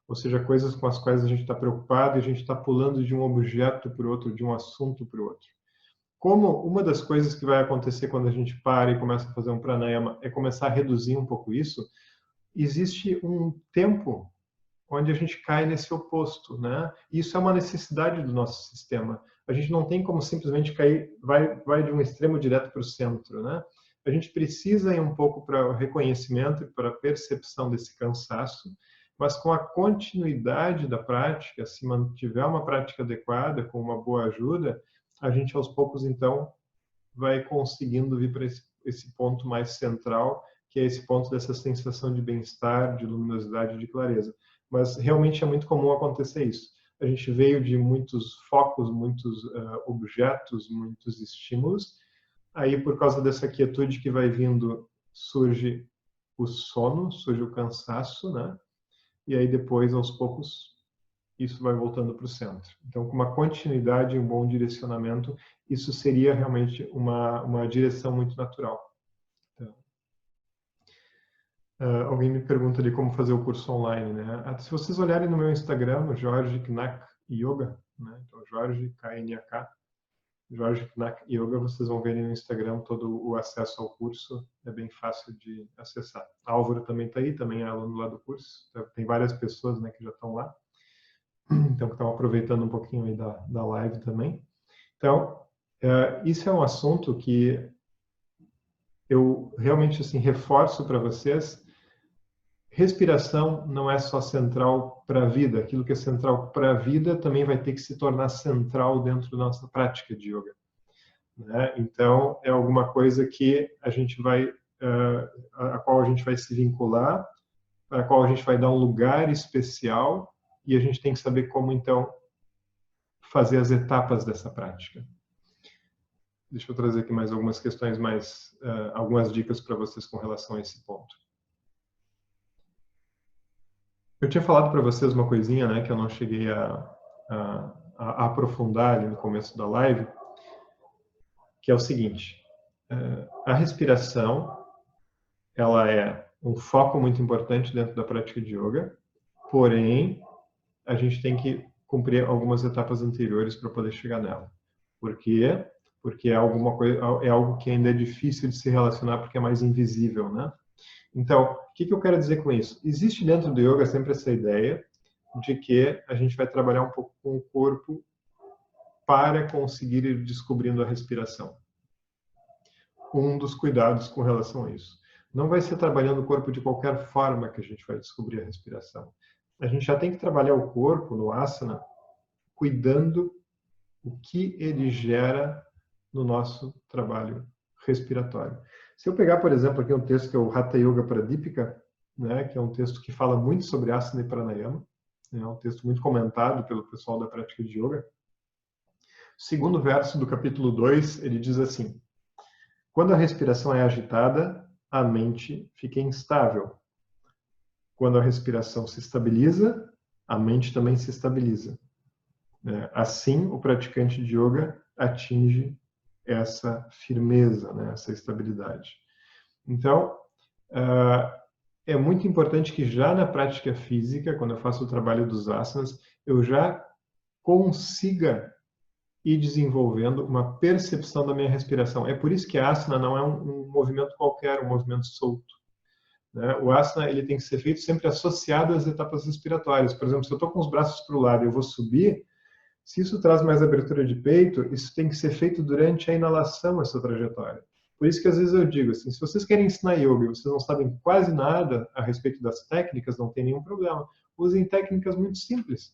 Ou seja, coisas com as quais a gente está preocupado e a gente está pulando de um objeto para o outro, de um assunto para o outro. Como uma das coisas que vai acontecer quando a gente para e começa a fazer um pranayama é começar a reduzir um pouco isso, existe um tempo onde a gente cai nesse oposto, né? Isso é uma necessidade do nosso sistema. A gente não tem como simplesmente cair, vai de um extremo direto para o centro, né? A gente precisa ir um pouco para o reconhecimento e para a percepção desse cansaço, mas com a continuidade da prática, se mantiver uma prática adequada, com uma boa ajuda, a gente aos poucos, então, vai conseguindo vir para esse ponto mais central, que é esse ponto dessa sensação de bem-estar, de luminosidade, de clareza. Mas realmente é muito comum acontecer isso. A gente veio de muitos focos, muitos objetos, muitos estímulos. Aí, por causa dessa quietude que vai vindo, surge o sono, surge o cansaço, né? E aí depois, aos poucos, isso vai voltando para o centro. Então, com uma continuidade e um bom direcionamento, isso seria realmente uma direção muito natural. Então, alguém me pergunta de como fazer o curso online, né? Se vocês olharem no meu Instagram, Jorge Knack Yoga, né? Então, Jorge, K-N-A-K, Jorge Knack Yoga, vocês vão ver no Instagram todo o acesso ao curso, é bem fácil de acessar. A Álvaro também está aí, também é aluno lá do curso, tem várias pessoas, né, que já estão lá, então que estão aproveitando um pouquinho aí da live também. Então, isso é um assunto que eu realmente assim reforço para vocês. Respiração não é só central para a vida. Aquilo que é central para a vida também vai ter que se tornar central dentro da nossa prática de yoga, né? Então, é alguma coisa que a gente vai, a qual a gente vai se vincular, a qual a gente vai dar um lugar especial, e a gente tem que saber como, então, fazer as etapas dessa prática. Deixa eu trazer aqui mais algumas questões, algumas dicas para vocês com relação a esse ponto. Eu tinha falado para vocês uma coisinha, né, que eu não cheguei a aprofundar ali no começo da live, que é o seguinte: a respiração, ela é um foco muito importante dentro da prática de yoga, porém, a gente tem que cumprir algumas etapas anteriores para poder chegar nela. Por quê? Porque é algo que ainda é difícil de se relacionar, porque é mais invisível, né? Então, o que eu quero dizer com isso? Existe dentro do yoga sempre essa ideia de que a gente vai trabalhar um pouco com o corpo para conseguir ir descobrindo a respiração. Um dos cuidados com relação a isso. Não vai ser trabalhando o corpo de qualquer forma que a gente vai descobrir a respiração. A gente já tem que trabalhar o corpo no asana, cuidando o que ele gera no nosso trabalho respiratório. Se eu pegar, por exemplo, aqui um texto que é o Hatha Yoga Pradipika, né, que é um texto que fala muito sobre asana e pranayama, é um texto muito comentado pelo pessoal da prática de yoga. O segundo verso do capítulo 2, ele diz assim: quando a respiração é agitada, a mente fica instável. Quando a respiração se estabiliza, a mente também se estabiliza. Assim, o praticante de yoga atinge essa firmeza, né, essa estabilidade. Então, é muito importante que já na prática física, quando eu faço o trabalho dos asanas, eu já consiga ir desenvolvendo uma percepção da minha respiração. É por isso que a asana não é um movimento qualquer, um movimento solto, né? O asana, ele tem que ser feito sempre associado às etapas respiratórias. Por exemplo, se eu estou com os braços para o lado e eu vou subir, Se isso traz mais abertura de peito, isso tem que ser feito durante a inalação, essa trajetória. Por isso que às vezes eu digo assim, se vocês querem ensinar yoga e vocês não sabem quase nada a respeito das técnicas, não tem nenhum problema. Usem técnicas muito simples.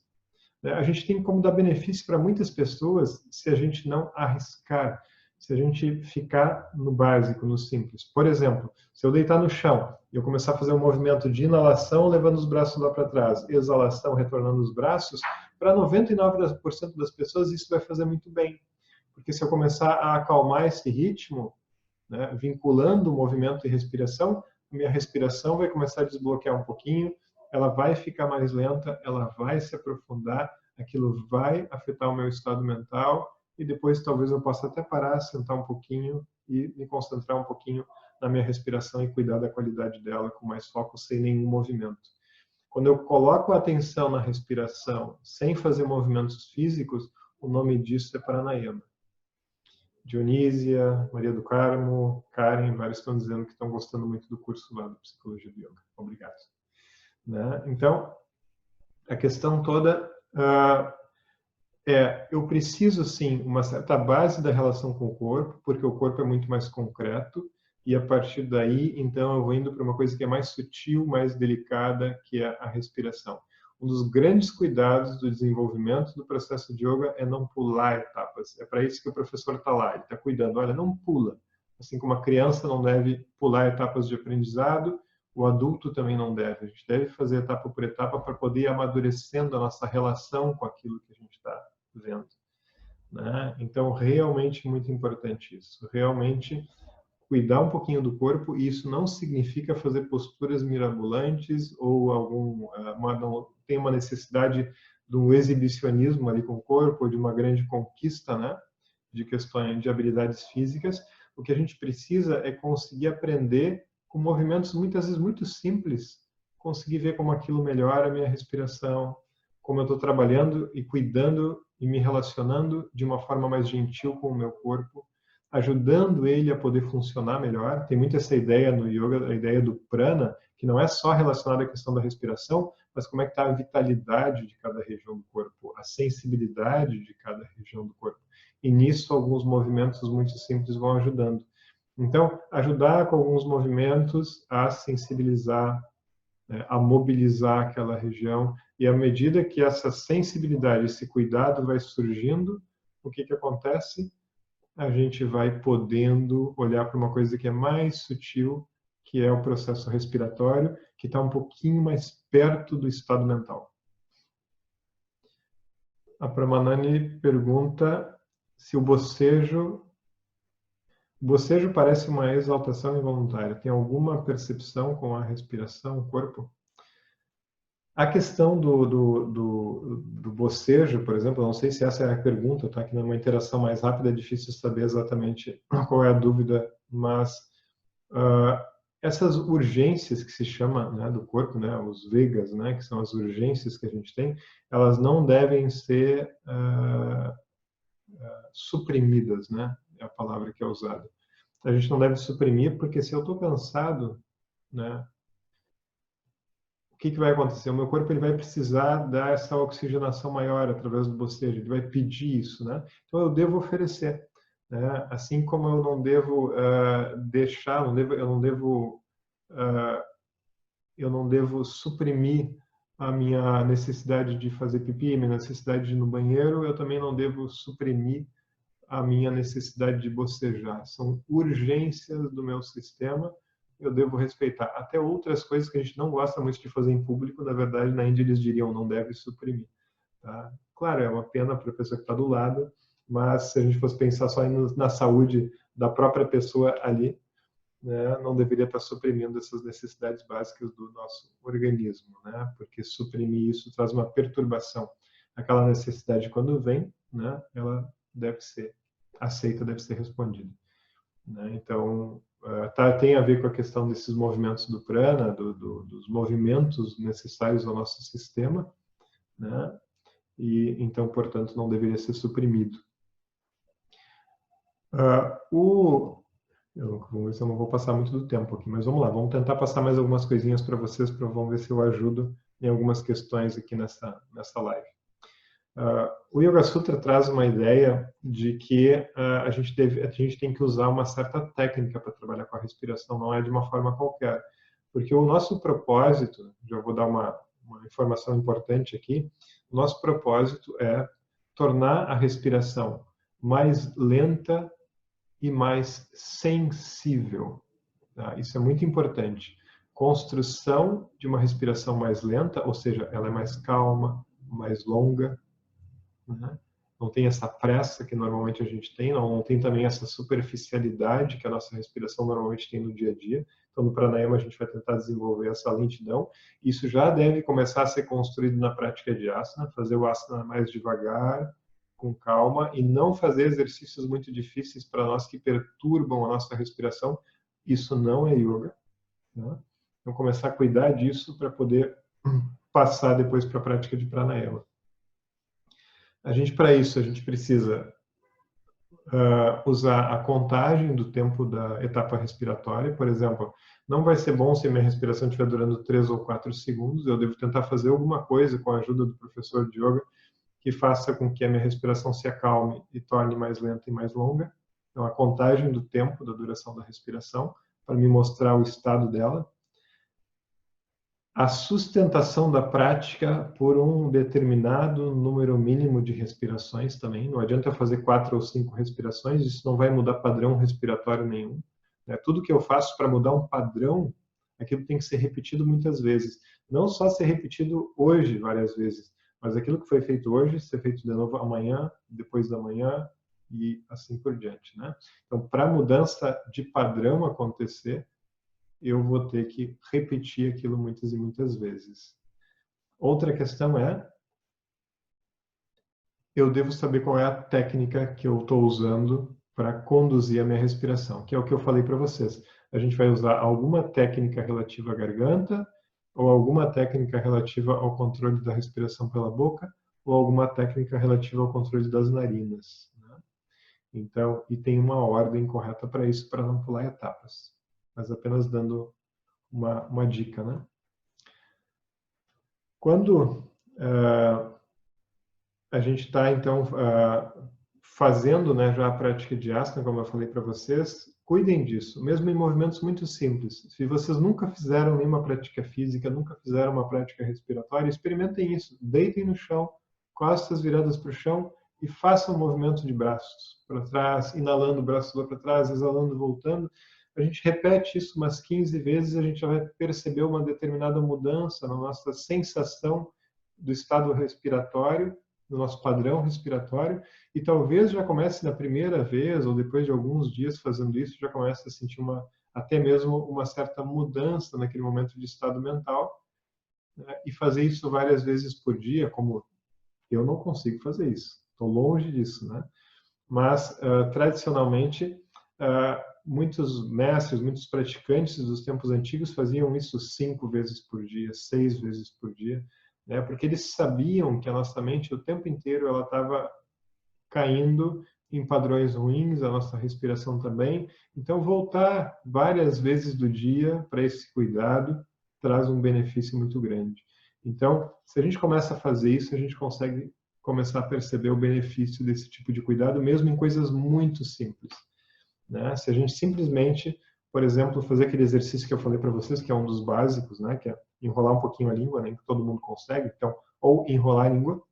A gente tem como dar benefício para muitas pessoas se a gente não arriscar, se a gente ficar no básico, no simples. Por exemplo, se eu deitar no chão e eu começar a fazer um movimento de inalação, levando os braços lá para trás, exalação, retornando os braços, para 99% das pessoas isso vai fazer muito bem. Porque se eu começar a acalmar esse ritmo, né, vinculando o movimento e respiração, a minha respiração vai começar a desbloquear um pouquinho, ela vai ficar mais lenta, ela vai se aprofundar, aquilo vai afetar o meu estado mental e depois talvez eu possa até parar, sentar um pouquinho e me concentrar um pouquinho na minha respiração e cuidar da qualidade dela com mais foco, sem nenhum movimento. Quando eu coloco a atenção na respiração, sem fazer movimentos físicos, o nome disso é pranayama. Dionísia, Maria do Carmo, Karen, vários estão dizendo que estão gostando muito do curso lá da Psicologia do Yoga. Obrigado. Né? Então, a questão toda eu preciso, sim, uma certa base da relação com o corpo, porque o corpo é muito mais concreto, e a partir daí, então, eu vou indo para uma coisa que é mais sutil, mais delicada, que é a respiração. Um dos grandes cuidados do desenvolvimento do processo de yoga é não pular etapas. É para isso que o professor está lá, ele está cuidando. Olha, não pula. Assim como a criança não deve pular etapas de aprendizado, o adulto também não deve. A gente deve fazer etapa por etapa para poder ir amadurecendo a nossa relação com aquilo que a gente está vendo. Né? Então, realmente muito importante isso. Realmente cuidar um pouquinho do corpo, e isso não significa fazer posturas mirabolantes ou tem uma necessidade de um exibicionismo ali com o corpo, ou de uma grande conquista, né, de questões de habilidades físicas. O que a gente precisa é conseguir aprender com movimentos muitas vezes muito simples, conseguir ver como aquilo melhora a minha respiração, como eu estou trabalhando e cuidando e me relacionando de uma forma mais gentil com o meu corpo, ajudando ele a poder funcionar melhor. Tem muito essa ideia no yoga, a ideia do prana, que não é só relacionada à questão da respiração, mas como é que está a vitalidade de cada região do corpo, a sensibilidade de cada região do corpo. E nisso alguns movimentos muito simples vão ajudando. Então, ajudar com alguns movimentos a sensibilizar, né, a mobilizar aquela região, e à medida que essa sensibilidade, esse cuidado vai surgindo, o que acontece? A gente vai podendo olhar para uma coisa que é mais sutil, que é o processo respiratório, que está um pouquinho mais perto do estado mental. A Pramanani pergunta se o bocejo parece uma exaltação involuntária. Tem alguma percepção com a respiração, o corpo? A questão do bocejo, por exemplo, não sei se essa é a pergunta, tá? Que numa interação mais rápida é difícil saber exatamente qual é a dúvida, mas essas urgências que se chama, né, do corpo, né, os vegas, né, que são as urgências que a gente tem, elas não devem ser suprimidas, né? É a palavra que é usada. A gente não deve suprimir, porque se eu estou cansado, né, o que vai acontecer? O meu corpo ele vai precisar dar essa oxigenação maior através do bocejo, ele vai pedir isso, né? Então eu devo oferecer, né? Assim como eu não devo deixar, eu não devo suprimir a minha necessidade de fazer pipi, minha necessidade de ir no banheiro, eu também não devo suprimir a minha necessidade de bocejar. São urgências do meu sistema, eu devo respeitar. Até outras coisas que a gente não gosta muito de fazer em público, na verdade, na Índia eles diriam não deve suprimir. Tá? Claro, é uma pena para a pessoa que está do lado, mas se a gente fosse pensar só na saúde da própria pessoa ali, né, não deveria estar suprimindo essas necessidades básicas do nosso organismo, né? Porque suprimir isso traz uma perturbação. Aquela necessidade, quando vem, né, ela deve ser aceita, deve ser respondida. Né? Então, tem a ver com a questão desses movimentos do prana, dos movimentos necessários ao nosso sistema, né? E então, portanto, não deveria ser suprimido. Vamos ver se eu não vou passar muito do tempo aqui, mas vamos lá, vamos tentar passar mais algumas coisinhas para vocês, vamos ver se eu ajudo em algumas questões aqui nessa live. O Yoga Sutra traz uma ideia de que a gente tem que usar uma certa técnica para trabalhar com a respiração, não é de uma forma qualquer. Porque o nosso propósito, já vou dar uma informação importante aqui, o nosso propósito é tornar a respiração mais lenta e mais sensível. Tá? Isso é muito importante. Construção de uma respiração mais lenta, ou seja, ela é mais calma, mais longa, né? Não tem essa pressa que normalmente a gente tem, não tem também essa superficialidade que a nossa respiração normalmente tem no dia a dia. Então, no pranayama, a gente vai tentar desenvolver essa lentidão. Isso já deve começar a ser construído na prática de asana, fazer o asana mais devagar, com calma, e não fazer exercícios muito difíceis para nós que perturbam a nossa respiração. Isso não é yoga. Né? Então, começar a cuidar disso para poder passar depois para a prática de pranayama. Para isso, a gente precisa usar a contagem do tempo da etapa respiratória. Por exemplo, não vai ser bom se a minha respiração estiver durando 3 ou 4 segundos. Eu devo tentar fazer alguma coisa com a ajuda do professor de yoga que faça com que a minha respiração se acalme e torne mais lenta e mais longa. Então, a contagem do tempo, da duração da respiração, para me mostrar o estado dela. A sustentação da prática por um determinado número mínimo de respirações também. Não adianta eu fazer 4 ou 5 respirações, isso não vai mudar padrão respiratório nenhum. Tudo que eu faço para mudar um padrão, aquilo tem que ser repetido muitas vezes. Não só ser repetido hoje várias vezes, mas aquilo que foi feito hoje, ser feito de novo amanhã, depois da manhã e assim por diante. Né? Então, para a mudança de padrão acontecer, eu vou ter que repetir aquilo muitas e muitas vezes. Outra questão é, eu devo saber qual é a técnica que eu estou usando para conduzir a minha respiração, que é o que eu falei para vocês. A gente vai usar alguma técnica relativa à garganta, ou alguma técnica relativa ao controle da respiração pela boca, ou alguma técnica relativa ao controle das narinas. Né? Então, e tem uma ordem correta para isso, para não pular etapas. Mas apenas dando uma dica, né? Quando a gente está, então, fazendo, né, já a prática de asana, como eu falei para vocês, cuidem disso, mesmo em movimentos muito simples. Se vocês nunca fizeram nenhuma prática física, nunca fizeram uma prática respiratória, experimentem isso. Deitem no chão, costas viradas para o chão e façam um movimento de braços para trás, inalando o braço lá para trás, exalando, voltando. A gente repete isso umas 15 vezes, a gente já vai perceber uma determinada mudança na nossa sensação do estado respiratório, do nosso padrão respiratório, e talvez já comece na primeira vez, ou depois de alguns dias fazendo isso, já comece a sentir até mesmo uma certa mudança naquele momento de estado mental, né? E fazer isso várias vezes por dia, como eu não consigo fazer isso, estou longe disso, né? Mas, tradicionalmente, muitos mestres, muitos praticantes dos tempos antigos faziam isso 5 vezes por dia, 6 vezes por dia, né? Porque eles sabiam que a nossa mente o tempo inteiro ela estava caindo em padrões ruins, a nossa respiração também. Então, voltar várias vezes do dia para esse cuidado traz um benefício muito grande. Então, se a gente começa a fazer isso, a gente consegue começar a perceber o benefício desse tipo de cuidado, mesmo em coisas muito simples. Né? Se a gente simplesmente, por exemplo, fazer aquele exercício que eu falei para vocês, que é um dos básicos, né? Que é enrolar um pouquinho a língua, nem que todo mundo consegue. Então, ou enrolar a língua,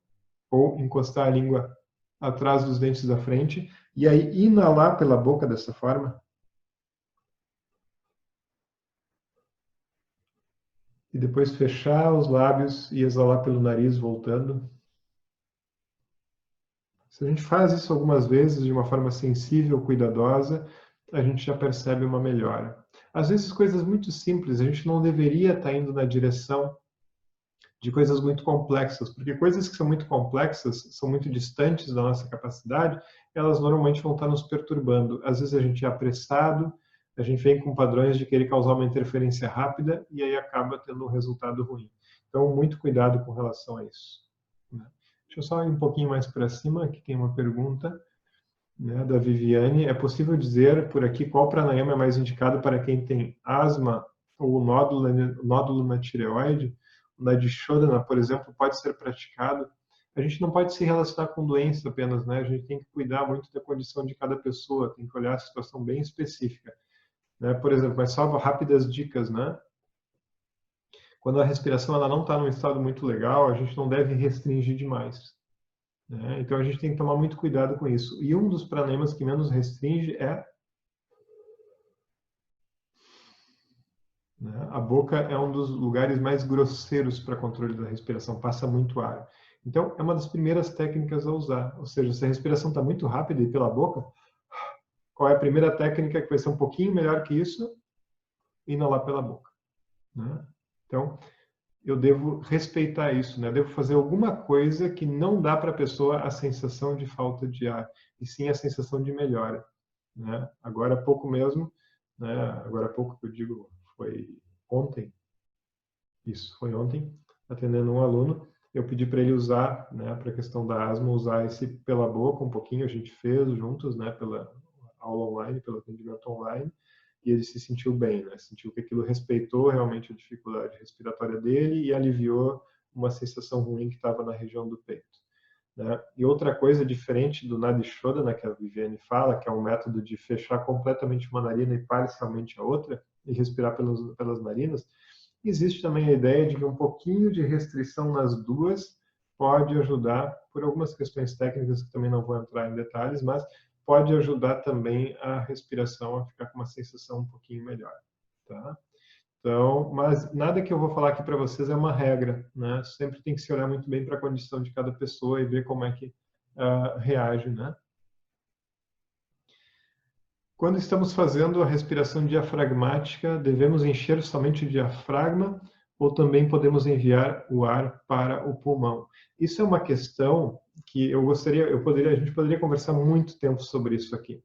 ou encostar a língua atrás dos dentes da frente, e aí inalar pela boca dessa forma. E depois fechar os lábios e exalar pelo nariz, voltando. Se a gente faz isso algumas vezes de uma forma sensível, cuidadosa, a gente já percebe uma melhora. Às vezes, coisas muito simples, a gente não deveria estar indo na direção de coisas muito complexas, porque coisas que são muito complexas, são muito distantes da nossa capacidade, elas normalmente vão estar nos perturbando. Às vezes a gente é apressado, a gente vem com padrões de querer causar uma interferência rápida e aí acaba tendo um resultado ruim. Então, muito cuidado com relação a isso. Deixa eu só ir um pouquinho mais para cima, aqui tem uma pergunta, né, da Viviane. É possível dizer por aqui qual pranayama é mais indicado para quem tem asma ou nódulo na tireoide? O Nadishodhana, por exemplo, pode ser praticado. a gente não pode se relacionar com doença apenas, né? A gente tem que cuidar muito da condição de cada pessoa, tem que olhar a situação bem específica, né? Por exemplo, mas só rápidas dicas, né? Quando a respiração ela não está num estado muito legal, a gente não deve restringir demais, né? Então a gente tem que tomar muito cuidado com isso. E um dos pranayamas que menos restringe é, né? A boca é um dos lugares mais grosseiros para controle da respiração, passa muito ar. Então, é uma das primeiras técnicas a usar. Ou seja, se a respiração está muito rápida e pela boca, qual é a primeira técnica que vai ser um pouquinho melhor que isso? Inalar pela boca, né? Então, eu devo respeitar isso, né? Eu devo fazer alguma coisa que não dá para a pessoa a sensação de falta de ar, e sim a sensação de melhora, né? Agora há pouco mesmo, né? Agora há pouco que eu digo, foi ontem, isso, foi ontem, atendendo um aluno, eu pedi para ele usar, né, para a questão da asma, usar esse pela boca um pouquinho, a gente fez juntos, né, pela aula online, pelo atendimento online, e ele se sentiu bem, né, sentiu que aquilo respeitou realmente a dificuldade respiratória dele e aliviou uma sensação ruim que estava na região do peito, né. E outra coisa diferente do Nadi Shodhana, que a Viviane fala, que é um método de fechar completamente uma narina e parcialmente a outra, e respirar pelas narinas, existe também a ideia de que um pouquinho de restrição nas duas pode ajudar, por algumas questões técnicas que também não vou entrar em detalhes, mas pode ajudar também a respiração a ficar com uma sensação um pouquinho melhor, tá? Então, mas nada que eu vou falar aqui para vocês é uma regra, né? Sempre tem que se olhar muito bem para a condição de cada pessoa e ver como é que reage, né? Quando estamos fazendo a respiração diafragmática, devemos encher somente o diafragma ou também podemos enviar o ar para o pulmão? Isso é uma questão que a gente poderia conversar muito tempo sobre isso aqui.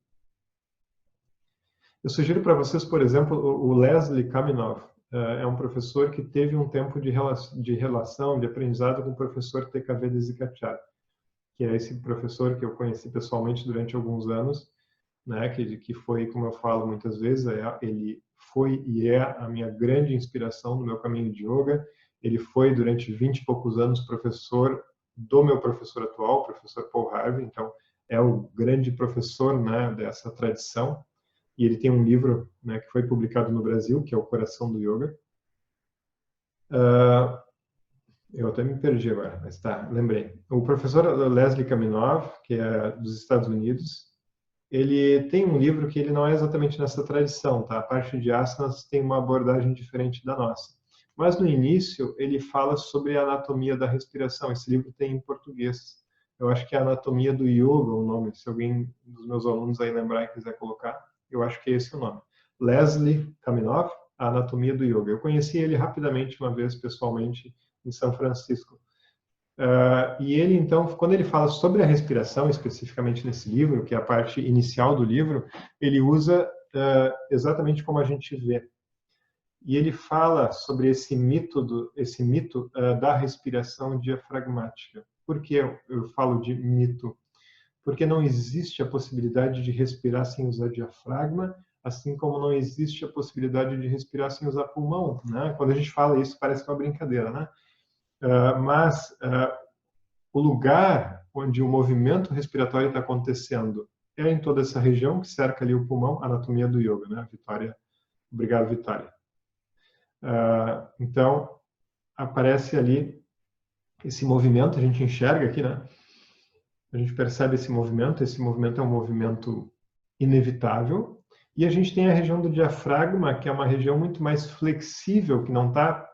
Eu sugiro para vocês, por exemplo, o Leslie Kaminov. É um professor que teve um tempo de relação, de aprendizado com o professor TKV Desikachar, que é esse professor que eu conheci pessoalmente durante alguns anos, né, que foi, como eu falo muitas vezes, ele foi e é a minha grande inspiração no meu caminho de yoga. Ele foi, durante 20 e poucos anos, professor do meu professor atual, o professor Paul Harvey, então é o grande professor, né, dessa tradição. E ele tem um livro, né, que foi publicado no Brasil, que é O Coração do Yoga. Eu até me perdi agora, mas tá, lembrei. O professor Leslie Kaminov, que é dos Estados Unidos, ele tem um livro que ele não é exatamente nessa tradição, tá? A parte de asanas tem uma abordagem diferente da nossa. Mas no início ele fala sobre a anatomia da respiração. Esse livro tem em português. Eu acho que é a Anatomia do Yoga o nome. Se alguém dos meus alunos aí lembrar e quiser colocar, eu acho que é esse o nome. Leslie Kaminov, A Anatomia do Yoga. Eu conheci ele rapidamente uma vez pessoalmente em São Francisco. E ele, então, quando ele fala sobre a respiração, especificamente nesse livro, que é a parte inicial do livro, ele usa exatamente como a gente vê. E ele fala sobre esse mito da respiração diafragmática. Por que eu falo de mito? Porque não existe a possibilidade de respirar sem usar diafragma, assim como não existe a possibilidade de respirar sem usar pulmão, né? Quando a gente fala isso, parece uma brincadeira, né? Mas o lugar onde o movimento respiratório está acontecendo é em toda essa região que cerca ali o pulmão, anatomia do yoga, né? Vitória, obrigado, Vitória. Então, aparece ali esse movimento, a gente enxerga aqui, né? A gente percebe esse movimento é um movimento inevitável, e a gente tem a região do diafragma, que é uma região muito mais flexível, que não está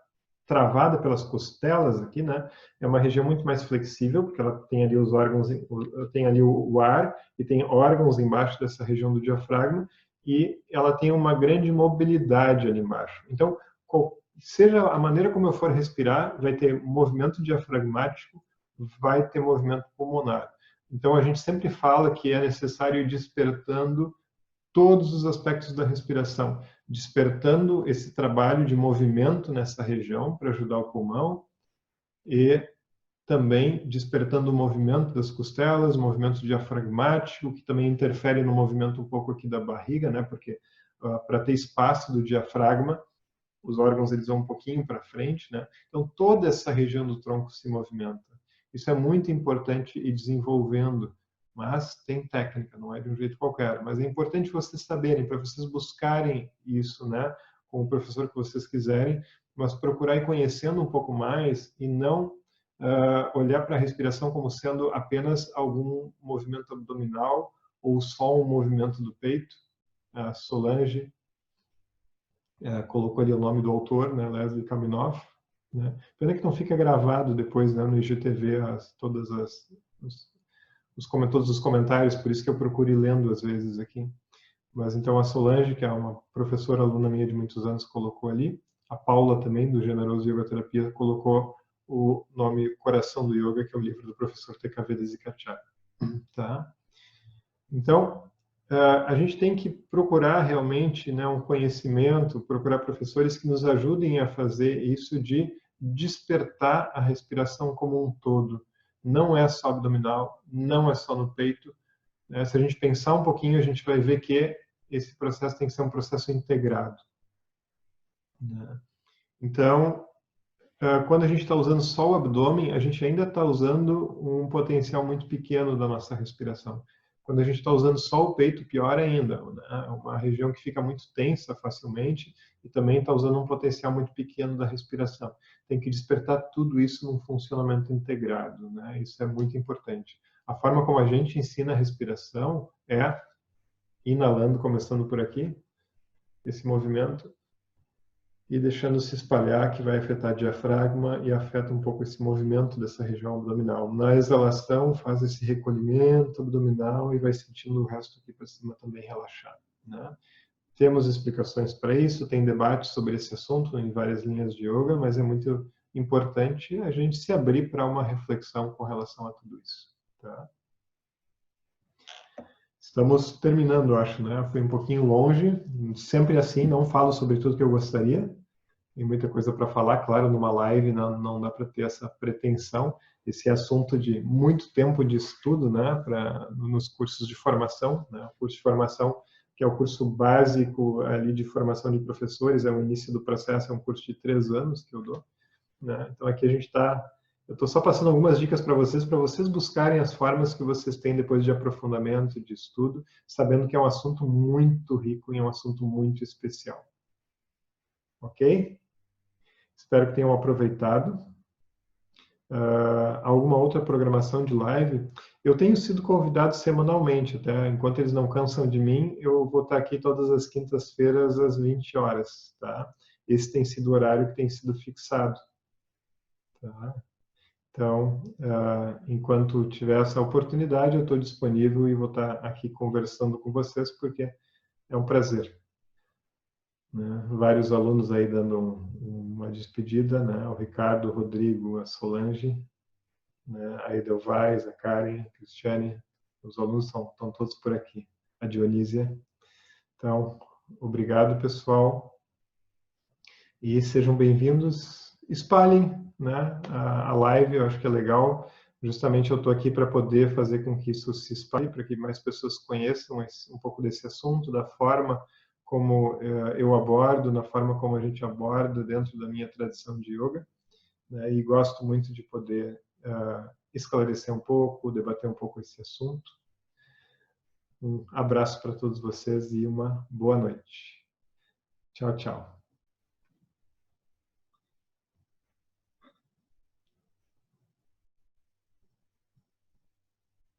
travada pelas costelas aqui, né? É uma região muito mais flexível, porque ela tem ali os órgãos, tem ali o ar e tem órgãos embaixo dessa região do diafragma, e ela tem uma grande mobilidade ali embaixo. Então, seja a maneira como eu for respirar, vai ter movimento diafragmático, vai ter movimento pulmonar. Então, a gente sempre fala que é necessário ir despertando todos os aspectos da respiração, despertando esse trabalho de movimento nessa região para ajudar o pulmão e também despertando o movimento das costelas, o movimento diafragmático, que também interfere no movimento um pouco aqui da barriga, né? Porque para ter espaço do diafragma, os órgãos eles vão um pouquinho para frente, né? Então toda essa região do tronco se movimenta. Isso é muito importante ir desenvolvendo, mas tem técnica, não é de um jeito qualquer. Mas é importante vocês saberem, para vocês buscarem isso, né, com o professor que vocês quiserem, mas procurar ir conhecendo um pouco mais e não olhar para a respiração como sendo apenas algum movimento abdominal ou só um movimento do peito. A Solange colocou ali o nome do autor, né, Leslie Kaminoff. Né? Pena que não fica gravado depois, né, no IGTV todos os comentários, por isso que eu procuro ir lendo às vezes aqui. Mas então a Solange, que é uma professora aluna minha de muitos anos, colocou ali. A Paula também, do Generoso Yoga Terapia, colocou o nome Coração do Yoga, que é o livro do professor TKV Desikachar. Tá? Então, a gente tem que procurar realmente, né, um conhecimento, procurar professores que nos ajudem a fazer isso de despertar a respiração como um todo. Não é só abdominal, não é só no peito. Né? Se a gente pensar um pouquinho, a gente vai ver que esse processo tem que ser um processo integrado. Né? Então, quando a gente está usando só o abdômen, a gente ainda está usando um potencial muito pequeno da nossa respiração. Quando a gente está usando só o peito, pior ainda, né? Uma região que fica muito tensa facilmente e também está usando um potencial muito pequeno da respiração. Tem que despertar tudo isso num funcionamento integrado, né? Isso é muito importante. A forma como a gente ensina a respiração é inalando, começando por aqui, esse movimento, e deixando se espalhar, que vai afetar diafragma e afeta um pouco esse movimento dessa região abdominal. Na exalação, faz esse recolhimento abdominal e vai sentindo o resto aqui para cima também relaxado. Né? Temos explicações para isso, tem debate sobre esse assunto em várias linhas de yoga, mas é muito importante a gente se abrir para uma reflexão com relação a tudo isso. Tá? Estamos terminando, acho, né? Foi um pouquinho longe, sempre assim, não falo sobre tudo que eu gostaria. Tem muita coisa para falar, claro, numa live não dá para ter essa pretensão. Esse assunto de muito tempo de estudo, né, nos cursos de formação, né? O curso de formação, que é o curso básico ali de formação de professores, é o início do processo, é um curso de 3 anos que eu dou. Né? Então aqui a gente está... Eu estou só passando algumas dicas para vocês buscarem as formas que vocês têm depois de aprofundamento, de estudo, sabendo que é um assunto muito rico e é um assunto muito especial. Ok? Espero que tenham aproveitado. Alguma outra programação de live? Eu tenho sido convidado semanalmente, até enquanto eles não cansam de mim, eu vou estar aqui todas as quintas-feiras às 20 horas. Tá? Esse tem sido o horário que tem sido fixado. Tá? Então, enquanto tiver essa oportunidade, eu estou disponível e vou estar aqui conversando com vocês, porque é um prazer. Né? Vários alunos aí dando uma despedida, né? O Ricardo, o Rodrigo, a Solange, né? A Edelweiss, a Karen, a Cristiane, os alunos estão todos por aqui. A Dionísia. Então, obrigado, pessoal. E sejam bem-vindos. Espalhem, né, a live, eu acho que é legal. Justamente eu estou aqui para poder fazer com que isso se espalhe, para que mais pessoas conheçam um pouco desse assunto, da forma como eu abordo, na forma como a gente aborda dentro da minha tradição de yoga. Né, e gosto muito de poder esclarecer um pouco, debater um pouco esse assunto. Um abraço para todos vocês e uma boa noite. Tchau, tchau.